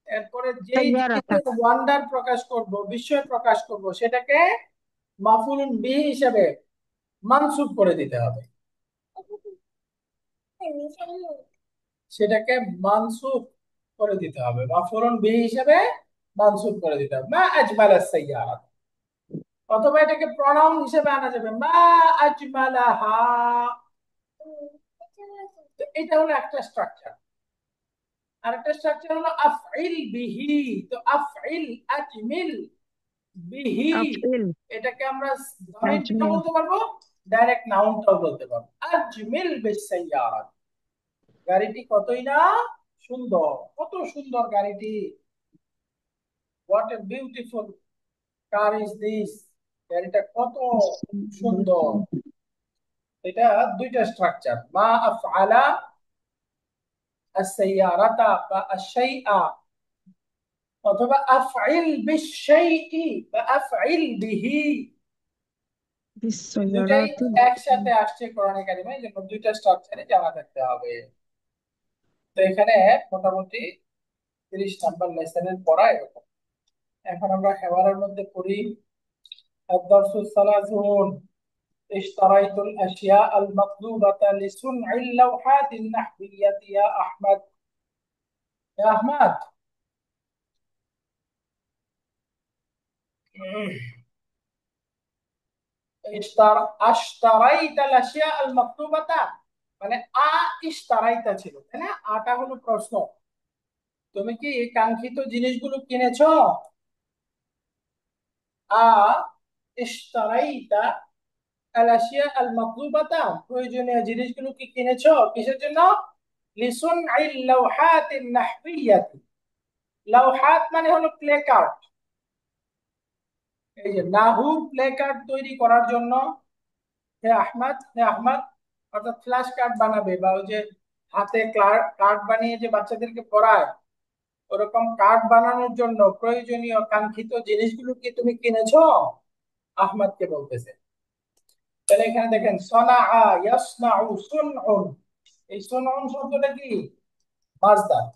এরপরে যেই সাইয়ারাতা। জিনিসের ওয়ান্ডার প্রকাশ করব, বিস্ময় প্রকাশ করব, সেটাকে মাফুলুন বিহি হিসেবে মানসুব করে দিতে হবে। সেটাকে মানসুব করে দিতে হবে, মাফুলুন বিহি হিসেবে মানসুব করে দিতে হবে, মা আজমালা সাইয়ারাত। অথবা এটাকে প্রনাউন হিসেবে আনা যাবে, মা আজমালাহা। তো এটা হলো একটা স্ট্রাকচার। আরেকটা স্ট্রাকচার হলো আফইল বিহি। তো আফইল, আজমিল, বিহি, আফইল। এটাকে আমরা ধনের দিকে আজমিল। বলতে পারবো, ডাইরেক্ট নাউনটাও বলতে পারবো। আজমিল বিসাইয়ারাত, গাড়িটি কতই না সুন্দর, কত সুন্দর গাড়িটি, what a beautiful car is this, গাড়িটা কত সুন্দর। এটা দুইটা স্ট্রাকচার, মা আফআলা আস-সাইয়ারাতা বা আশ-শাইআ, অথবা আফইল বিশ-শাইই বা আফইল বিহি। এই দুটাই বিসসাইয়ারাতি। একসাথে আসছে কোরআনে কারিমে, এই জন্য দুইটা স্ট্রাকচারে জানা থাকতে হবে। তো এখানে মোটামুটি 30 নাম্বার লেসনের পড়া এরকম। এখন আমরা হেওয়ারের মধ্যে পড়ি। الدرس الثلاثون. اشتريت الأشياء المطلوبة لصنع اللوحات النحوية يا أحمد. يا أحمد، اشتريت الأشياء المطلوبة মানে ইশতারাইতা ছিল, তাই না? আটা হলো প্রশ্ন। তুমি কি কাঙ্ক্ষিত জিনিসগুলো কিনেছো? আ ইশতারাইতা আল আশিয়া আল মাতলুবাতা, প্রয়োজনীয় জিনিসগুলো কি কিনেছো? কিসের জন্য? লিসুনআইল লাওহাতিন নাহবিয়াতি। লাওহাত মানে হলো প্লে কার্ড। এই যে নাহু প্লে কার্ড তৈরি করার জন্য, হে আহমদ, হে আহমদ, অর্থাৎ ফ্ল্যাশ কার্ড বানাবে, বা ওই যে হাতে কার্ড বানিয়ে যে বাচ্চাদেরকে পড়ায়, ওরকম কার্ড বানানোর জন্য প্রয়োজনীয় কাঙ্ক্ষিত জিনিসগুলো কি তুমি কিনেছো? আহমদকে বলতেছে। তাহলে এখানে দেখেন সনা ইয়াসনাউ সুনউন, এই সুনউন শব্দটা কি? মাজদার।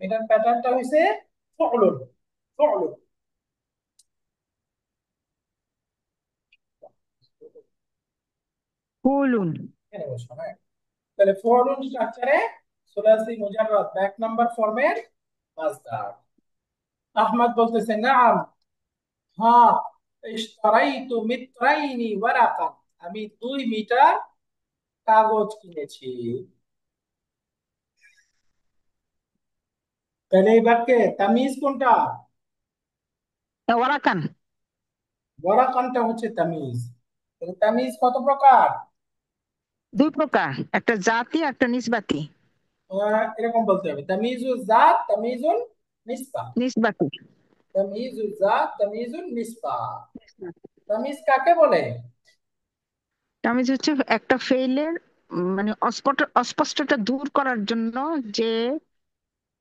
এটার প্যাটার্নটা হইছে ফুলুন, ফুলুন। কুলুন। এখানে বসো, হ্যাঁ। তাহলে ফুলুন স্ট্রাকচারে সুলাসি মুজাররাদ এক নাম্বার ফর্মের মাজদার। আহমদ বলতেছে নাম, হ্যাঁ, ইশতারাইতু মিত্রাইনি ওয়ারাকান, আমি 2 মিটার কাগজ কিনেছি। তাহলে এই বাক্যে তামিজ কোনটা? ওয়ারাকান। ওয়ারাকানটা হচ্ছে তামিজ। তাহলে তামিজ কত প্রকার? দুই প্রকার, একটা জাতি একটা নিসবাতি। এরকম বলতে হবে, তামিজুল জাত, তামিজুল নিসবা। নিসবাতি। তামিজুল জাত, তামিজুল নিসবা। তামিজ কাকে বলে? তামিজ হচ্ছে একটা ফেইলের মানে অস্পষ্টতা দূর করার জন্য যে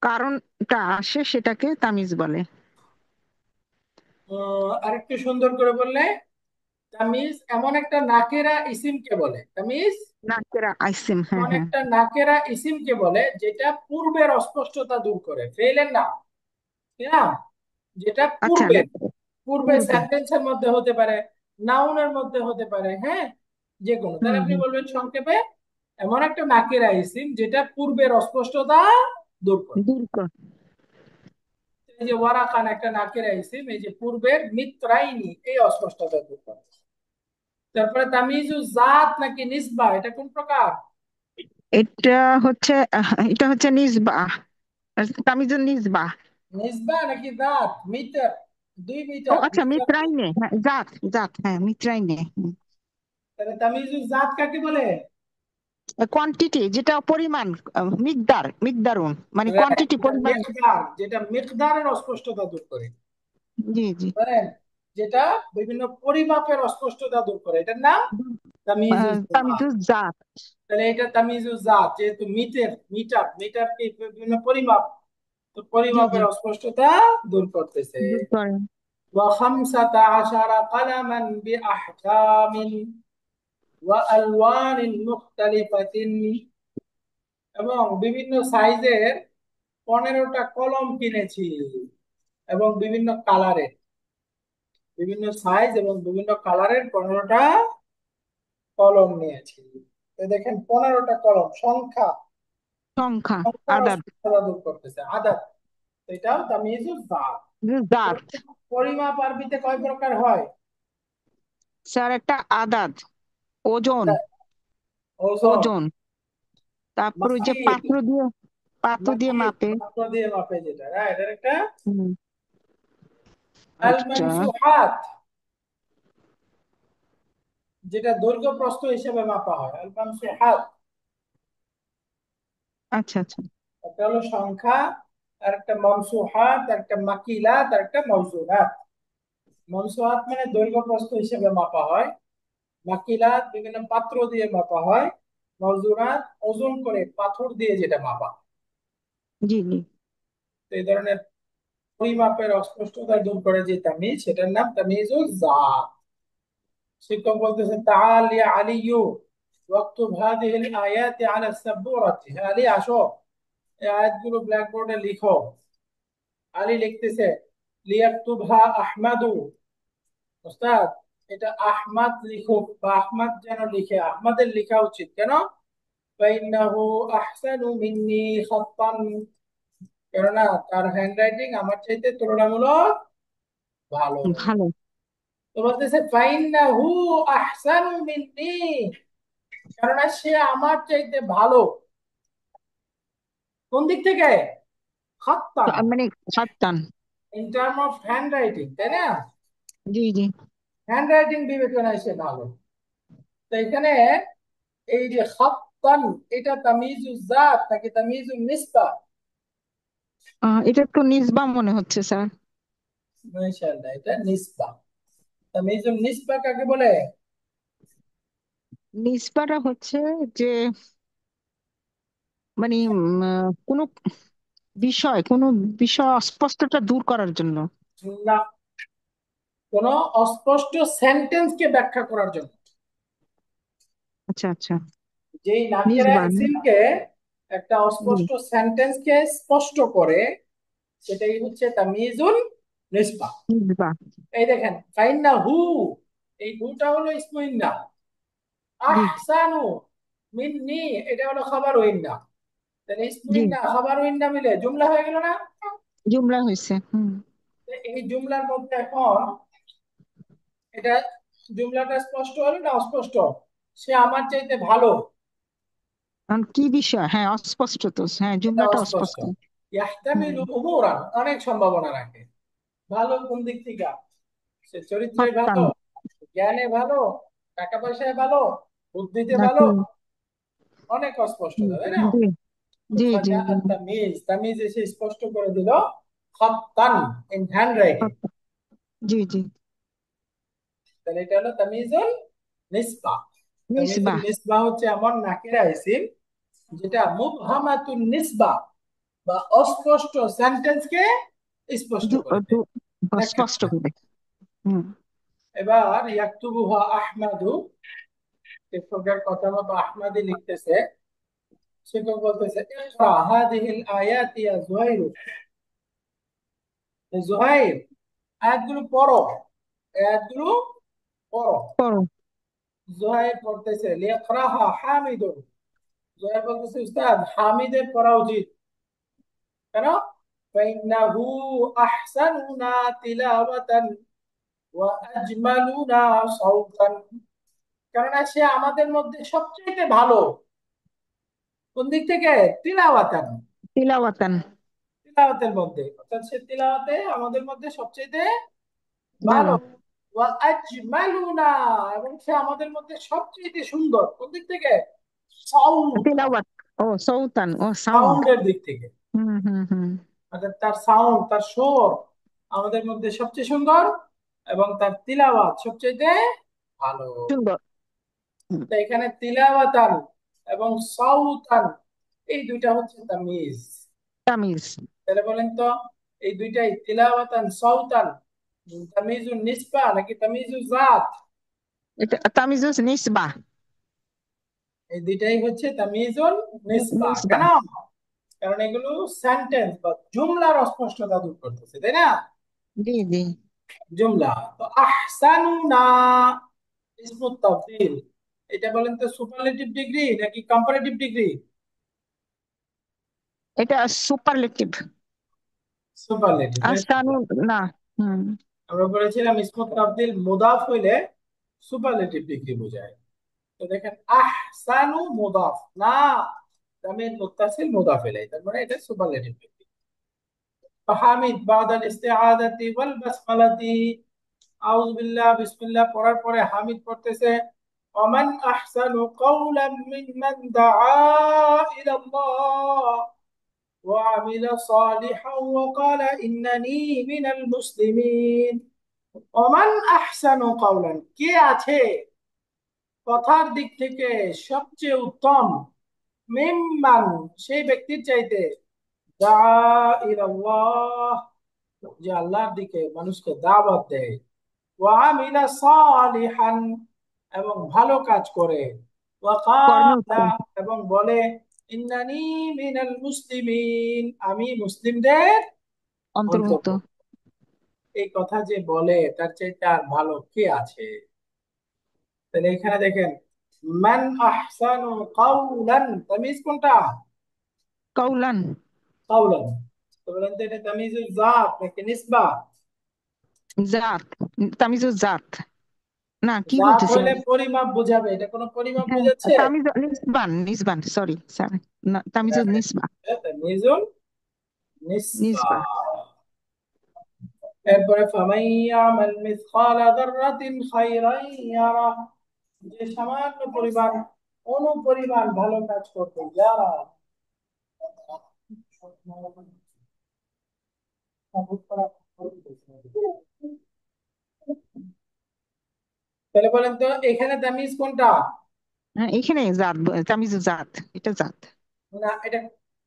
কারণটা আসে সেটাকে তামিজ বলে। আরেকটু সুন্দর করে বললে, তামিজ এমন একটা নাকেরা ইসিমকে বলে। তামিজ নাকেরা আইসিম, হ্যাঁ এমন হ্যাঁ। একটা নাকেরা ইসিমকে বলে যেটা পূর্বের অস্পষ্টতা দূর করে, ফেলের না, তাই না? যেটা আচ্ছা, পূর্বের, পূর্বে পূর্বে। সেন্টেন্সের মধ্যে হতে পারে, নাউনের মধ্যে হতে পারে, হ্যাঁ, যে কোনো। হুম তাহলে আপনি হুম। বলবেন সংক্ষেপে, এমন একটা নাকেরা ইসিম যেটা পূর্বের অস্পষ্টতা দূর করে। দূর কর। এই যে ওয়ারাকান একটা নাকেরা ইসিম, এই যে পূর্বের মিত্রাইনি এই অস্পষ্টতা দূর করে। তারপরে তামিজু জাত নাকি নিসবা, এটা কোন প্রকার? এটা এটা হচ্ছে নিসবা। তামিজুন নিসবা। নিসবা নাকি জাত? মিটার, 2 ও মিটার আচ্ছা, মিটার। মিত্রাইনে, হ্যাঁ, জাত, জাত, হ্যাঁ, মিত্রাইনে। তাহলে তামিজুল জাত কাকে বলে? কোয়ান্টিটি, যেটা পরিমাণ, মিকদার, মিকদারুন মানে Right, কোয়ান্টিটি, যেটা পরিমাণ। মিকদার, যেটা মিকদারের অস্পষ্টতা দূর করে। জি, জি। বুঝলেন? যেটা বিভিন্ন পরিমাপের অস্পষ্টতা দূর করে, এটার নাম তামিজুল জাত। তামিজুজ জাত। তাহলে এটা তামিজুল জাত, যেহেতু মিটার মিটার কি বিভিন্ন পরিমাপ, তো জি, জি। পরিমাপের অস্পষ্টতা দূর করতেছে। দূর করে। وخمسة عشر قلما بأحكام وألوان مختلفة، এবং বিভিন্ন সাইজের 15টা কলম কিনেছি, এবং বিভিন্ন কালারের, বিভিন্ন সাইজ এবং বিভিন্ন কালারের 15টা কলম নিয়েছি। তো দেখেন 15টা কলম সংখ্যা, সংখ্যা, সংখ্যার আদাদ। অস্পষ্টতা দূর করতেছে, আদাত। তো এটাও তামিজুজ জাত। জাত। পরিমাপ আরবিতে কয় প্রকার হয়? স্যার, একটা আদাদ, ওজন, ওজন, ওজন। তারপর ওই যে মাকিল, পাত্র দিয়ে, পাত্র দিয়ে মাকিল মাপে। মাত্রা দিয়ে মাপে যেটা, রাইট, এর একটা। হুম, আল আচ্ছা, মামসুহাত, যেটা দৈর্ঘ্য প্রস্থ হিসেবে মাপা হয়, আল মামসুহাত। আচ্ছা, আচ্ছা। একটা হলো সংখ্যা, আর একটা মামসুহাত, আর একটা মাকিলাত, আর একটা মাওজুনাত। মামসুহাত মানে দৈর্ঘ্য প্রস্থ হিসেবে মাপা হয়, মাকিলাত বিভিন্ন পাত্র দিয়ে মাপা হয়, মাওজুনাত ওজন করে পাথর দিয়ে যেটা মাপা হয়। জি, জি। তো এই ধরনের পরিমাপের অস্পষ্টতা দূর করে যে তামিজ, সেটার নাম তামিজুল জাত। শিক্ষক বলতেছে তাআল ইয়া আলিয়্যু ওয়াক্তুব হাযিহিল আয়াতি আলা সাব্বুরাতি, হ্যাঁ আলী আসো, এই আয়াতগুলো ব্ল্যাকবোর্ডে লিখো। আলী লিখতেছে লিয়াকতুবহা আহমাদু, ওস্তাদ এটা আহমাদ লিখুক, বা আহমাদ যেন লিখে, আহমাদের লেখা উচিত কেন? ফাইন্নাহু আহসানু মিন্নি খাত্তান, কেননা তার হ্যান্ডরাইটিং আমার চাইতে তুলনামূলক ভালো। ভালো। তো বলতেছে ফাইন্নাহু আহসানু মিন্নি, কেননা সে আমার চাইতে ভালো। কোন দিক থেকে? খাত্তান, মানে সাতটান। In term of handwriting, তাই না? জি, জি। হ্যান্ড রাইটিং বিবেচনায় সে ভালো। তো এখানে এই যে খাত্তান, এটা তামিজুজ জাত নাকি তামিজুন নিসবা? এটা তো নিসবা মনে হচ্ছে স্যার। মাশাআল্লাহ, এটা নিসবা। তামিজুন নিসবা কাকে বলে? নিসবাটা হচ্ছে যে, মানে কোনো বিষয়, কোনো বিষয় অস্পষ্টতা দূর করার জন্য। না, কোন অস্পষ্ট সেন্টেন্সকে ব্যাখ্যা করার জন্য। আচ্ছা, আচ্ছা। যেই নাকেরা নিসবান। ইসিমকে একটা জি। অস্পষ্ট সেন্টেন্সকে স্পষ্ট করে, সেটাই হচ্ছে তামিজুল নিসবা। নিসবা। এই দেখেন ফাইন্না হু, এই হুটা হলো ইসমু ইন্না, জি, আহসানু মিন্নি এটা হলো খাবার ইন্না। তাহলে ইসমু জি। ইন্না খাবার ইন্না মিলে জুমলা হয়ে গেল না? জুমলা হয়েছে। হুম। তো এই জুমলার মধ্যে এখন এটা, জুমলাটা স্পষ্ট হলো না অস্পষ্ট? সে আমার চাইতে ভালো, কারণ কি বিষয়, হ্যাঁ, অস্পষ্ট তো, হ্যাঁ, এটা জুমলাটা অস্পষ্ট। অস্পষ্ট। হুম। ইয়াহতামিলু উমুরান, অনেক সম্ভাবনা রাখে। ভালো কোন দিক থেকে? সে চরিত্রে সত্তান। ভালো, জ্ঞানে ভালো, টাকা পয়সায় ভালো, বুদ্ধিতে ভালো, নাকি। অনেক অস্পষ্টতা, তাই না? জি, তো জি, জি, জি। ফাজাআত তামিজ, তামিজ এসে স্পষ্ট করে দিল খাত্তান, ইন হ্যান্ড রাইটিং। সত্তা। জি, জি। তাহলে এটা হলো তামিজুল নিসবা। তামিজুল নিসবা। নিসবা হচ্ছে এমন নাকিরা ইসিম যেটা মুবহামাতুন নিসবা বা অস্পষ্ট সেন্টেন্সকে স্পষ্ট করে দেয়, ব্যাখ্যা স্পষ্ট করে। করে। হুম। এবার ইয়াকতুবুহা আহমাদু, শিক্ষকের কথা মতো আহমাদি লিখতেছে। শিক্ষক বলতেছে ইকরা হাদিহিল আয়াতি ইয়া জুহাইর, জুহাইর আয়াতগুলো পড়ো, আয়াতগুলো পড়ো। পড়ো। জুহাইর পড়তেছে লিয়াকরাহা হামিদুন, জুহাইর বলতেছে উস্তাদ হামিদের পড়া উচিত কেন? ফাইন্নাহু আহসানুনা তিলাওয়াতান ওয়া আজমালুনা সাওতান, কেননা সে আমাদের মধ্যে সবচেয়ে ভালো। কোন দিক থেকে? তিলাওয়াতান, তিলাওয়াতান। তিলাওয়াতের মধ্যে, অর্থাৎ সে তিলাওয়াতে আমাদের মধ্যে সবচেয়ে ভালো। ভালো। ওয়া আজমালুনা, এবং সে আমাদের মধ্যে সবচেয়ে সুন্দর কোন দিক থেকে? সাউন্ড, তিলাওয়াত। ও সৌতান, ও সাউন্ড। সাউন্ডের দিক থেকে। হুম হুম হুম। অর্থাৎ তার সাউন্ড, তার সুর আমাদের মধ্যে সবচেয়ে সুন্দর, এবং তার তিলাওয়াত সবচেয়ে ভালো। সুন্দর। হুম, তো এখানে তিলাওয়াতান এবং সাউতান, এই দুইটা হচ্ছে তামিজ। তামিজ। তাহলে বলেন তো, এই দুইটাই তিলাওয়াতান সাউতান তামিজুন নিসবা নাকি তামিজুল জাত? এটা তামিজুস নিসবা। এই দুইটাই হচ্ছে তামিজুল নিসবা। নিসবা। কেন? কারণ এগুলো সেন্টেন্স বা জুমলার অস্পষ্টতা দূর করতেছে, তাই না? জি জি। জুমলা। তো আহসানুনা ইসমুত তাফদীল, এটা বলেন তো সুপারলেটিভ ডিগ্রি নাকি কম্পারেটিভ ডিগ্রি? এটা সুপারলেটিভ। সুপারলেটিভ। আসানু। না। হুম। আমরা বলেছিলাম ইসমুত তাফদীল মুদাফ হইলে সুপারলেটিভ ডিগ্রি বোঝায়। তো দেখেন আহসানু মুদাফ না, তামিজ মুত্তাসিল মুদাফ ইলাইহি, তার মানে এটা সুপারলেটিভ ডিগ্রি। ফাহামিদ বাদাল ইস্তিআযাতি ওয়াল বাসমালাতি, আউযু বিল্লাহ বিসমিল্লাহ পড়ার পরে হামিদ পড়তেছে। ওমান আহসানু কাওলাম মিম্মান দাআ ইলাল্লাহ ওয়া আমিলা সালিহান ওয়া ক্বালা ইন্নানী মিনাল মুসলিমিন। ওমান আহসানু কাওলান, কে আছে কথার দিক থেকে সবচেয়ে উত্তম, মিম্মান সেই ব্যক্তির চাইতে, দাআ ইলাল্লাহ যে আল্লাহর দিকে মানুষকে দাওয়াত দেয়, ওয়া আমিলা সালিহান এবং ভালো কাজ করে, ওয়া কর্মে ক্বালা উত্তম। এবং বলে, ইন্নানী মিনাল মুসলিমিন আমি মুসলিমদের অন্তর্ভুক্ত। অন্তর্ভুক্ত। এই কথা যে বলে তার চাইতে আর ভালো কে আছে? তাহলে এখানে দেখেন, মান আহসানু কাওলান, তামিজ কোনটা? কৌলান। কাওলান। তো বলেন তো এটা তামিজুল জাত নাকি নিসবা? জাত। তামিজুস জাত। না, কি জাত বলতেছি হলে আমি? পরিমাপ বোঝাবে, এটা কোনো পরিমাপ হ্যাঁ। বোঝাচ্ছে? তামিজ নিসবান, নিসবান, সরি স্যার। না, তামিজুস নিসবা। তামিজুল নিসবা। নিসবা। এরপরে ফামান ইয়ামাল মিসকালা যাররাতিন খায়রান ইয়ারা, যে সামান্য পরিমাণ অনুপরিমাণ ভালো কাজ করতে যারা। তাহলে বলেন তো এখানে তামিজ কোনটা? হ্যাঁ, এখানে জাত, তামিজুস জাত। এটা জাত। না, এটা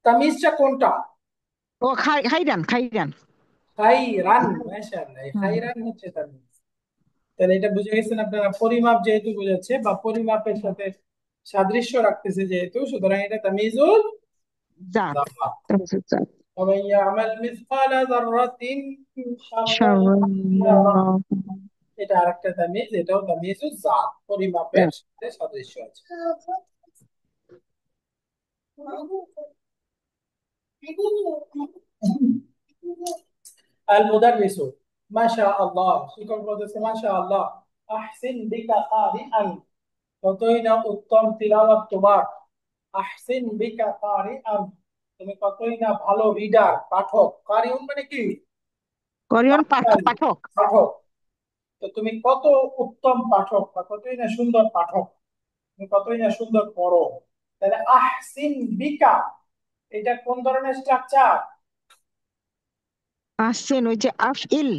তামিজটা কোনটা? ও খাইরান, খাইরান। খাইরান, মাশাআল্লাহ, এই হুম। খাইরান হচ্ছে তামিজ। তাহলে এটা বুঝে গেছেন আপনারা, পরিমাপ যেহেতু বুঝাচ্ছে বা পরিমাপের সাথে সাদৃশ্য রাখতেছে যেহেতু, সুতরাং এটা তামিজুল জাত। জামাত। তামিজুস জাত। ومن يعمل مثقال ذرة شرا يره، শাররান। এটা আরেকটা তামিজ, এটাও তামিজুল জাত, পরিমাপের জাত। সাথে সাদৃশ্য আছে। আল মুদাররিসু, মাশাআল্লাহ, শিক্ষক বলতেছে মাশাআল্লাহ, আহসিন বিকা কারিআন, কতই না উত্তম তিলাওয়াত তোমার। আহসিন বিকা কারিআন, তুমি কতই না ভালো রিডার, পাঠক। কারিউন মানে কি? কোরিয়ান পাঠকারী, পাঠক। পাঠক। তো তুমি কত উত্তম পাঠক বা কতই না সুন্দর পাঠক, তুমি কতই না সুন্দর পড়ো। তাহলে আহসিন বিকা, এটা কোন ধরনের স্ট্রাকচার? আসছেন ওই যে আফইল।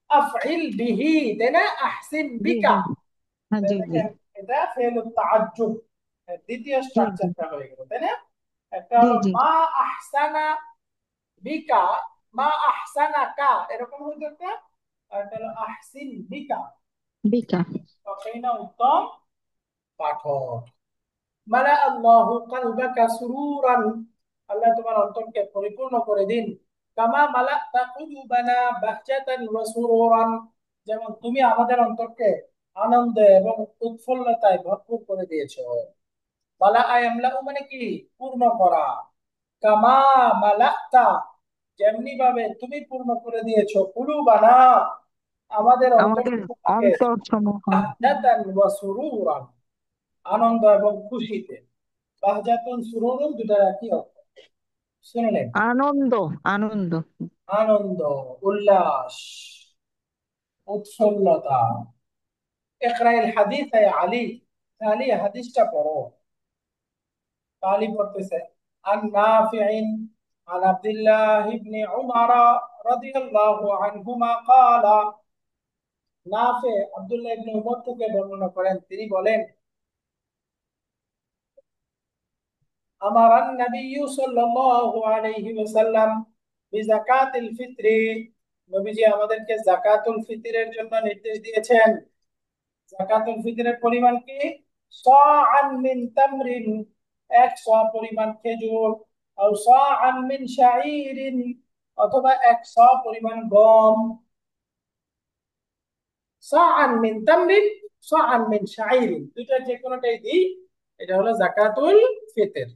আফইল বিহি, তাই না? আহসিন জি বিকা। জি। হ্যাঁ, জি জি। দেখেন, এটা ফেলু তাআজ্জুব, দ্বিতীয় জি জি। স্ট্রাকচারটা হয়ে গেল, তাই না? একটা জি হলো জি। মা আহসানা বিকা, মা আহসানাকা, এরকম হইতে একটা। আর একটা হলো আহসিন বিকা, বিকা। ততই না উত্তম পাঠক। মালা আল্লাহু কালবাকা সুরুরান, আল্লাহ তোমার অন্তরকে পরিপূর্ণ করে দিন। কামা মালাতা কুলুবানা বাহজাতান ওয়া সুরুরান, যেমন তুমি আমাদের অন্তরকে আনন্দে এবং উৎফুল্লতায় ভরপুর করে দিয়েছো। মালা আয়ামলাউ মানে কি? পূর্ণ করা। কামা মালাতা, যেমনি ভাবে তুমি পূর্ণ করে দিয়েছো কুলুবানা আমাদের আমাদের অন্তরকে, অন্তর সমূহ। বাহজাতান ওয়া সুরুরান আনন্দ এবং খুশিতে। বাহজাতুন সুরুরুন দুটা একই অর্থ, শুনলেন? আনন্দ। আনন্দ। আনন্দ, উল্লাস। উৎফুল্লতা। ইকরাইল হাদিস ইয়া আলী, আলী হাদিসটা পড়ো। আলী পড়তেছে, আন নাফিইন عن عبد الله بن عمر رضي الله عنهما قال, নাফে আব্দুল্লাহ ইবনে উমর থেকে বর্ণনা করেন, তিনি বলেন, আমারান নবী সাল্লাল্লাহু আলাইহি ওয়াসাল্লাম বিযাকাতিল ফিত্রি, নবীজি আমাদেরকে যাকাতুল ফিতরের জন্য নির্দেশ দিয়েছেন। যাকাতুল ফিতরের পরিমাণ কি? সাআন মিন তামরিন, এক স পরিমাণ খেজুর, আও সাআন মিন শাঈরিন, অথবা এক স পরিমাণ গম। সাআন মিন তামরিন, সাআন মিন শাঈরিন, দুইটা যে কোনোটাই দিই, এটা হলো যাকাতুল ফিতর।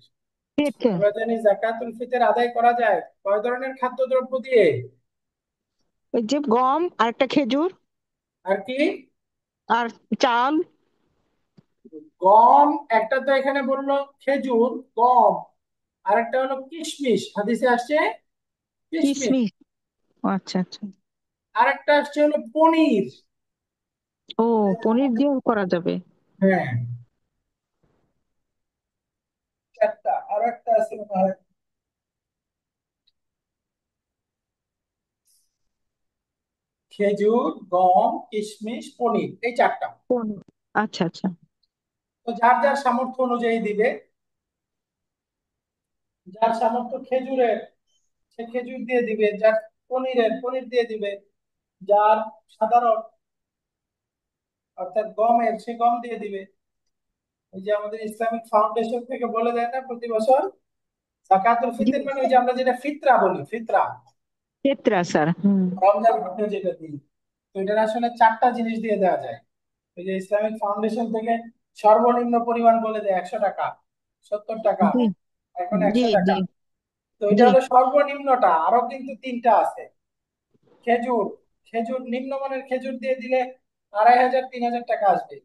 পেঁপে। আমরা জানি যাকাতুল ফিতর আদায় করা যায় কয় ধরনের খাদ্যদ্রব্য দিয়ে? ওই যে গম আর একটা খেজুর আর কি? আর চাল। গম একটা তো এখানে বললো, খেজুর, গম, আর একটা হলো কিশমিশ, হাদিসে আসছে কিশমিশ, কিশমিশ। ও আচ্ছা আচ্ছা। আর একটা আসছে হলো পনির। ও, পনির দিয়েও করা যাবে। হ্যাঁ, চারটা, আর একটা আছে মনে হয়, খেজুর, গম, কিশমিশ, পনির, এই চারটা। পনির। আচ্ছা আচ্ছা। তো যার যার সামর্থ্য অনুযায়ী দিবে। যার সামর্থ্য খেজুরের, সে খেজুর দিয়ে দিবে, যার পনিরের, পনির দিয়ে দিবে, যার সাধারণ অর্থাৎ গমের, সে গম দিয়ে দিবে। এই যে আমাদের ইসলামিক ফাউন্ডেশন থেকে বলে দেয় না প্রতি বছর, যাকাতুল জি। ফিতর মানে ওই যে আমরা যেটা ফিতরা বলি, ফিতরা, পেত্রা স্যার, হুম। রমজান মাসে যেটা দিই। তো এটার আসলে চারটা জিনিস দিয়ে দেওয়া যায়। ওই যে ইসলামিক ফাউন্ডেশন থেকে সর্বনিম্ন পরিমাণ বলে দেয় 100 টাকা, 70 টাকা, জি এখন জি 100 টাকা। জি তো এটা জি। হলো সর্বনিম্নটা, আরো কিন্তু তিনটা আছে। খেজুর, খেজুর নিম্নমানের খেজুর দিয়ে দিলে 2500 3000 টাকা আসবে।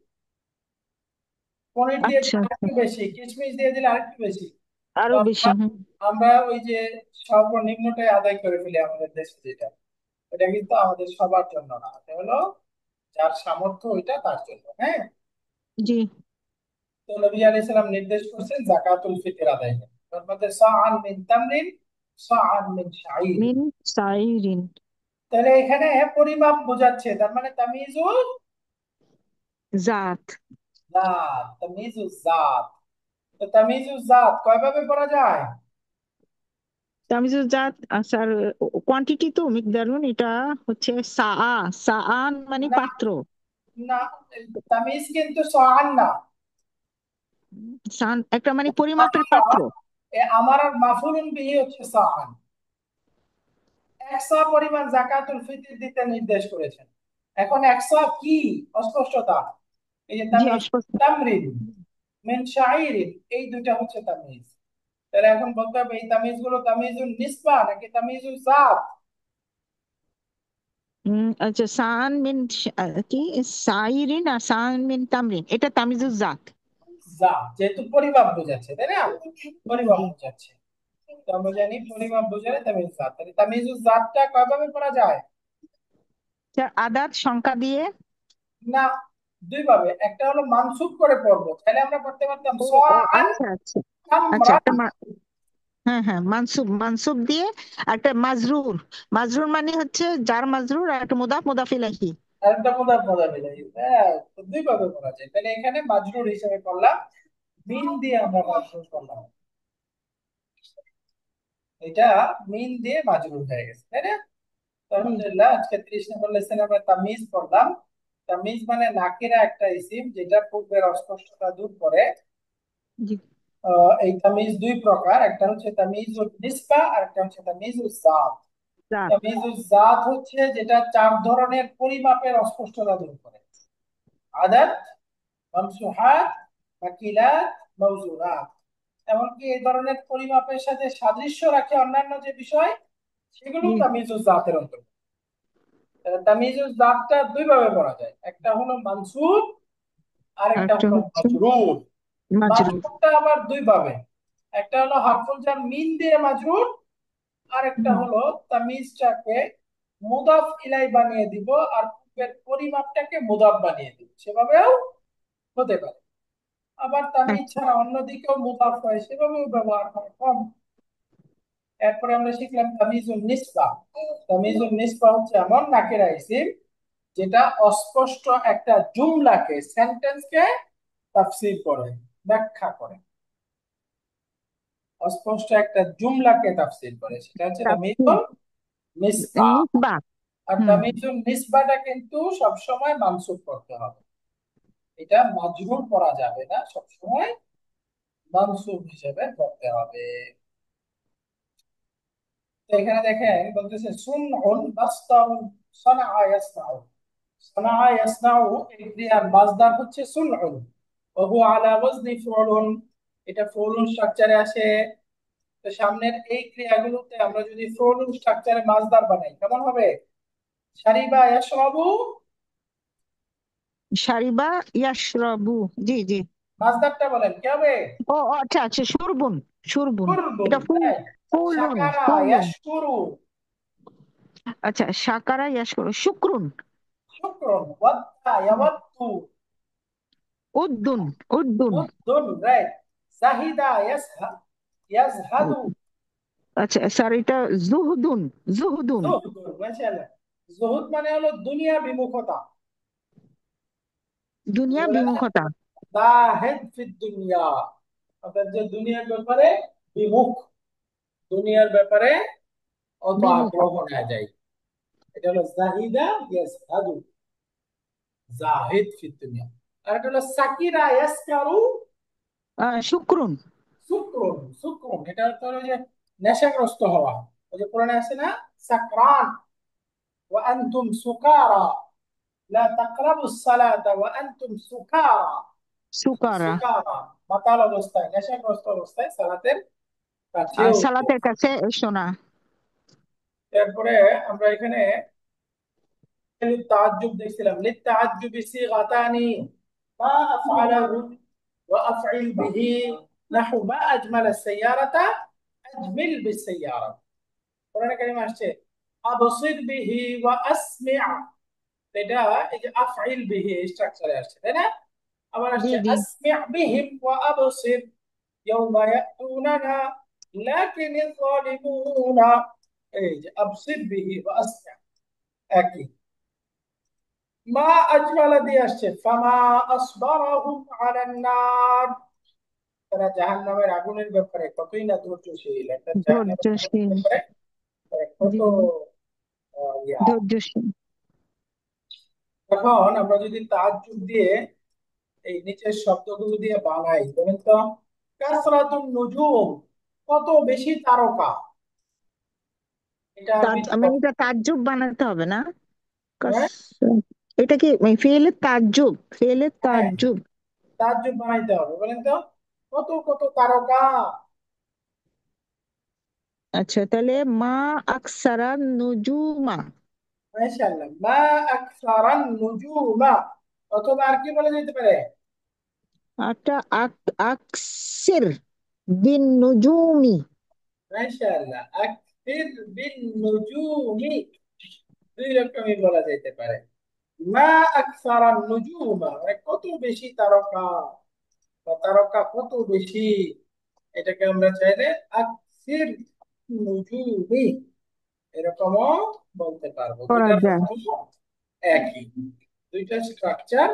পনির দিয়ে আচ্ছা দিলে আচ্ছা। আরেকটু বেশি, কিশমিশ দিয়ে দিলে আরেকটু বেশি। তো আরো বেশি, আমরা হুম। আমরা ওই যে সর্বনিম্নটাই আদায় করে ফেলি আমাদের দেশে যেটা, এটা কিন্তু আমাদের সবার জন্য না, এটা হলো যার সামর্থ্য ওইটা তার জন্য। হ্যাঁ, জি। তো নবী আলাইহিস সালাম নির্দেশ করছেন যাকাতুল ফিতর আদায় করতে, তার মধ্যে সাআন মিন তামরিন, সাআন মিন শাঈর। মিন সাইরিন। তাহলে এখানে পরিমাপ বোঝাচ্ছে, তার মানে তামিজুল জাত। জাত, তামিজুল জাত। তো তামিজুল জাত কয় ভাবে পড়া যায়? তামিজুল জাত। স্যার, কোয়ান্টিটি তো মিকদারুন, এটা হচ্ছে সাআন মানে না, পাত্র। না, তামিজ কিন্তু সাআন না। সান একটা মানে পরিমাপের পাত্র। আমার আর মাফুলুন বিহি হচ্ছে সাআন। একশো পরিমাণ জাকাতুল ফিতর দিতে নির্দেশ করেছেন। এখন একশো কি অস্পষ্টতা, এই যে জি, তামিজ, অস্পষ্ট। তামরিন, মিন শাইরিন, এই দুইটা হচ্ছে তামিজ। তাহলে এখন বলতে হবে এই তামিজ গুলো তামিজুল নিসবা নাকি তামিজুল জাত? আচ্ছা, সান মিন কি সাইরিন আর সান মিন তামরিন, এটা তামিজুল জাত। জাত যেহেতু পরিমাপ বোঝাচ্ছে, তাই না? পরিমাপ জি। বোঝাচ্ছে। তো আমরা জানি পরিমাপ বোঝালে তামিজ জাত, তাহলে তামিজুল জাতটা কয়ভাবে পড়া যায়? স্যার, আদাদ সংখ্যা দিয়ে। না, দুই ভাবে। একটা হলো মানসুব করে পড়বো, তাহলে আমরা পড়তে পারতাম ও ও সাআন আচ্ছা আচ্ছা। আচ্ছা, তামরান। হ্যাঁ হ্যাঁ, মানসুব মানসুব দিয়ে। আর একটা মাজরুর। মাজরুর মানে হচ্ছে যার মাজরুর, আর একটা মুদাফ মুদাফ ইলাইহি। আরেকটা মুদাফ মুদাফ ইলাইহি। হ্যাঁ, তো দুই ভাবে পড়া যায়। তাহলে এখানে মাজরুর হিসেবে করলাম, মিন দিয়ে আমরা মাজরুর করলাম, এটা মিন দিয়ে মাজরুর হয়ে গেছে, তাই না? তো জি আলহামদুলিল্লাহ, আজকে 30 নম্বর লেসনে আমরা তামিজ পড়লাম। তামিজ মানে নাকিরা একটা ইসিম যেটা পূর্বের অস্পষ্টতা দূর করে। জি। এই তামিজ দুই প্রকার, একটা হচ্ছে তামিজুল নিসবা আর একটা হচ্ছে তামিজুল জাত। জাত। তামিজুল জাত হচ্ছে যেটা চার ধরনের পরিমাপের অস্পষ্টতা দূর করে: আদাদ, মামসুহাত, মাকিলাত, মাওজুনাত। এমনকি এই ধরনের পরিমাপের সাথে সাদৃশ্য রাখে অন্যান্য যে বিষয়, সেগুলো জি। তামিজুল জাতের অন্তর্গত। তামিজুল জাতটা দুই ভাবে পড়া যায়, একটা হলো মানসুব আর আর একটা একটা হলো হচ্ছে মাজরুর। মাজরুর। মাজরুরটা আবার দুই ভাবে, একটা হলো হারফুল জার মিন দিয়ে মাজরুর, আর একটা হুম। হলো তামিজটাকে মুদাফ ইলাই বানিয়ে দিব, আর মানসুবের পরিমাপটাকে মুদাফ বানিয়ে দিই, সেভাবেও হতে পারে। আবার তামিজ আচ্ছা। ছাড়া অন্যদিকেও মুদাফ হয়, সেভাবেও ব্যবহার হয় কম। এরপরে আমরা শিখলাম তামিজুন নিসবা। তামিজুন নিসবা হচ্ছে এমন নাকিরা ইসিম যেটা অস্পষ্ট একটা জুমলাকে, সেন্টেন্সকে তাফসীর করে, ব্যাখ্যা করে। অস্পষ্ট একটা জুমলাকে তাফসীর করে, সেটা হচ্ছে তাফসীর। তামিজুন নিসবা। নিসবা। আর হুম। তামিজুন নিসবাটা কিন্তু সবসময় মানসুব করতে হবে, এটা মাজরুর করা যাবে না, সবসময় মানসুব হিসেবে করতে হবে। তো এখানে দেখেন বলতেছে সুনউন মাসদারুন সানআ ইয়াসনাউ। সানআ ইয়াসনাউ এই ক্রিয়ার মাসদার হচ্ছে সুনউন, ওয়া হুয়া আলা ওয়াজনি ফুউলুন, এটা ফুউলুন স্ট্রাকচারে আসে। তো সামনের এই ক্রিয়াগুলোতে আমরা যদি ফুউলুন স্ট্রাকচারে মাসদার বানাই কেমন হবে? শারিবা ইয়াশরাবু, শারিবা ইয়াশরাবু। জি জি। মাসদারটা বলেন কি হবে? ও ও, আচ্ছা আচ্ছা, শুরবুন। শুরবুন। শুরবুন, এটা রাইট। ফুলুন শাকারা ফুলুন। ইয়াশকুরু, আচ্ছা, সাকারা ইয়াশকুরু শুক্রুন। শুকরুন। ওয়াদ্দা ইয়াওয়াদ্দু, উদ্দুন। উদ্দুন। উদ্দুন, রাইট। জাহিদা ইয়াজহাদু, আচ্ছা স্যার, এটা জুহদুন। জুহদুন। জুহদুন, মাশাআল্লাহ। জুহুদ মানে হলো দুনিয়া বিমুখতা, দুনিয়া বলে না বিমুখতা। জাহিদ ফিদ দুনিয়া, অর্থাৎ যে দুনিয়ার ব্যাপারে বিমুখ, দুনিয়ার ব্যাপারে অত বিমুখ। আগ্রহ না যায়, এটা হলো জাহিদা ইয়াজহাদু, জাহিদ ফিদ দুনিয়া। আর এটা হলো সাকিরা ইয়াসকারু, শুক্রুন। সুক্রুন। সুক্রুন এটা তো হলো যে নেশাগ্রস্ত হওয়া। ওই যে কোরআনে আছে না, সাকরান ওয়া আনতুম সুকারা লা তাকরাবুস সালাতা ওয়া আনতুম সুকারা। সুকারা। সুকারা মাতাল অবস্থায়, নেশাগ্রস্ত অবস্থায় সালাতের কাছে আর উঠবে। সালাতের কাছে এসো না। এরপরে আমরা এখানে তাআজ্জুব দেখছিলাম, লিতাআজ্জুবি সিগাতানি মা আফআলাহু ওয়া আফঈল বিহি নাহু মা আজমালা সাইয়ারাতা আজমিল বিসাইয়ারা। কোরআনে কারিমে আসছে আবসির বিহি ওয়া আসমি', এটা এই যে আফঈল বিহি স্ট্রাকচারে আসছে, তাই না? আবার জি আসছে জি। আসমি' বিহিম ওয়া আবসির ইয়াওমা ইয়াতুনানা লাকিন যালিমুনা, এই যে আবসির বিহি ওয়া আসমি' একই। মা আজমালা দিয়ে আসছে ফামা আসবারাহুম আলান নার, তারা জাহান্নামের আগুনের ব্যাপারে কতই না ধৈর্যশীল, একটা জাহান্নামের আগুনের ধৈর্যশীল। ব্যাপারে তারা জি কত জি। ইয়া। ধৈর্যশীল। এখন আমরা যদি তাজ্জুদ দিয়ে এই নিচের শব্দগুলো দিয়ে বানাই, বলেন তো, কাসরাতুন নুজুম, কত বেশি তারকা, এটা আরবি মানে এটা তাজ্জুব বানাতে হবে না? হ্যাঁ, কাস- এটা কি ফেলে তাজ্জুব? ফেলে হ্যাঁ, তাজ্জুব। তাজ্জুদ বানাইতে হবে, বলেন তো, কত কত তারকা। আচ্ছা, তাহলে মা আকসারা নুজুমা। মাশাআল্লাহ, মা আকসারান নুজুমা। অথবা আর কি বলা যেতে পারে? আটা আকসির বিন নুজুমি। মাশাআল্লাহ, আকসির বিন নুজুমি, দুই রকমই বলা যেতে পারে। মা আকসারান নুজুমা মানে কত বেশি তারকা, বা তারকা কত বেশি, এটাকে আমরা চাইলে আকসির নুজুমি এরকমও বলতে পারবো। করা দুইটার যায়। অর্থ একই, দুইটা স্ট্রাকচার,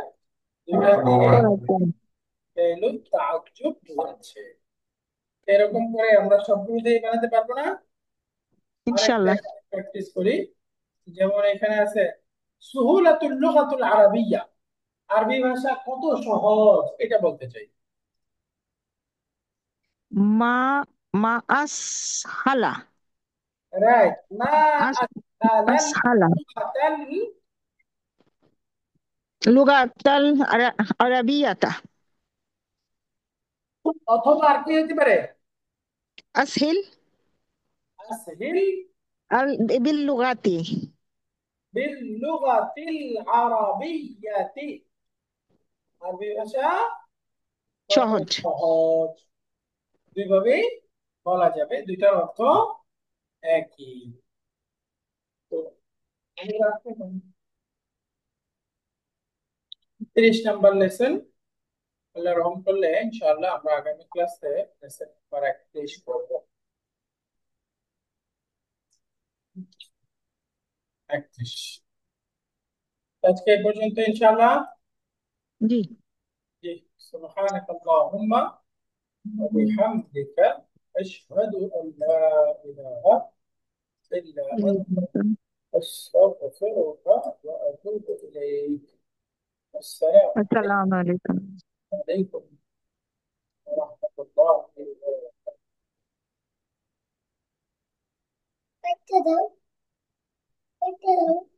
দুইটা দিয়ে করা যায় এলো তাজ্জুব বোঝাচ্ছে। এরকম করে আমরা সবগুলো দিয়ে বানাতে পারবো না? আরেকটা ইনশাল্লাহ। প্র্যাকটিস করি। যেমন এখানে আছে সুহুলাতুল লুগাতুল আরাবিয়্যা, আরবি ভাষা কত সহজ, এটা বলতে চাই। মা মা আস হালা। রাইট, মা আস আসহালাল আস হালা লুগাতাল, লুগাতাল আরাবিয়াতা। অথবা আর কি হতে পারে? আসহিল আসহিল আল বিল লুগাতি। বিল লুগাতিল আরাবিয়্যাতি, আরবি ভাষা কত সহজ। সহজ, দুইভাবেই বলা যাবে, দুইটার অর্থ একই। তো মনে রাখতে হবে। 30 নাম্বার লেসন। আল্লাহ রহম করলে ইনশাআল্লাহ আমরা আগামী ক্লাসে লেসন নাম্বার 31 করবো। 31। আজকে এই পর্যন্ত ইনশাআল্লাহ। জি। জি। সুবহানাক আল্লাহুম্মা ওয়া বিহামদিকা আশহাদু আন লা ইলাহা ইল্লা আনতা আস্তাগফিরুকা ওয়া আতুবু ইলাইক। আসসালামু আসসালামু আলাইকুম। আলাইকুম ওয়া রাহমাতুল্লাহি ওয়া বারাকাতুহু।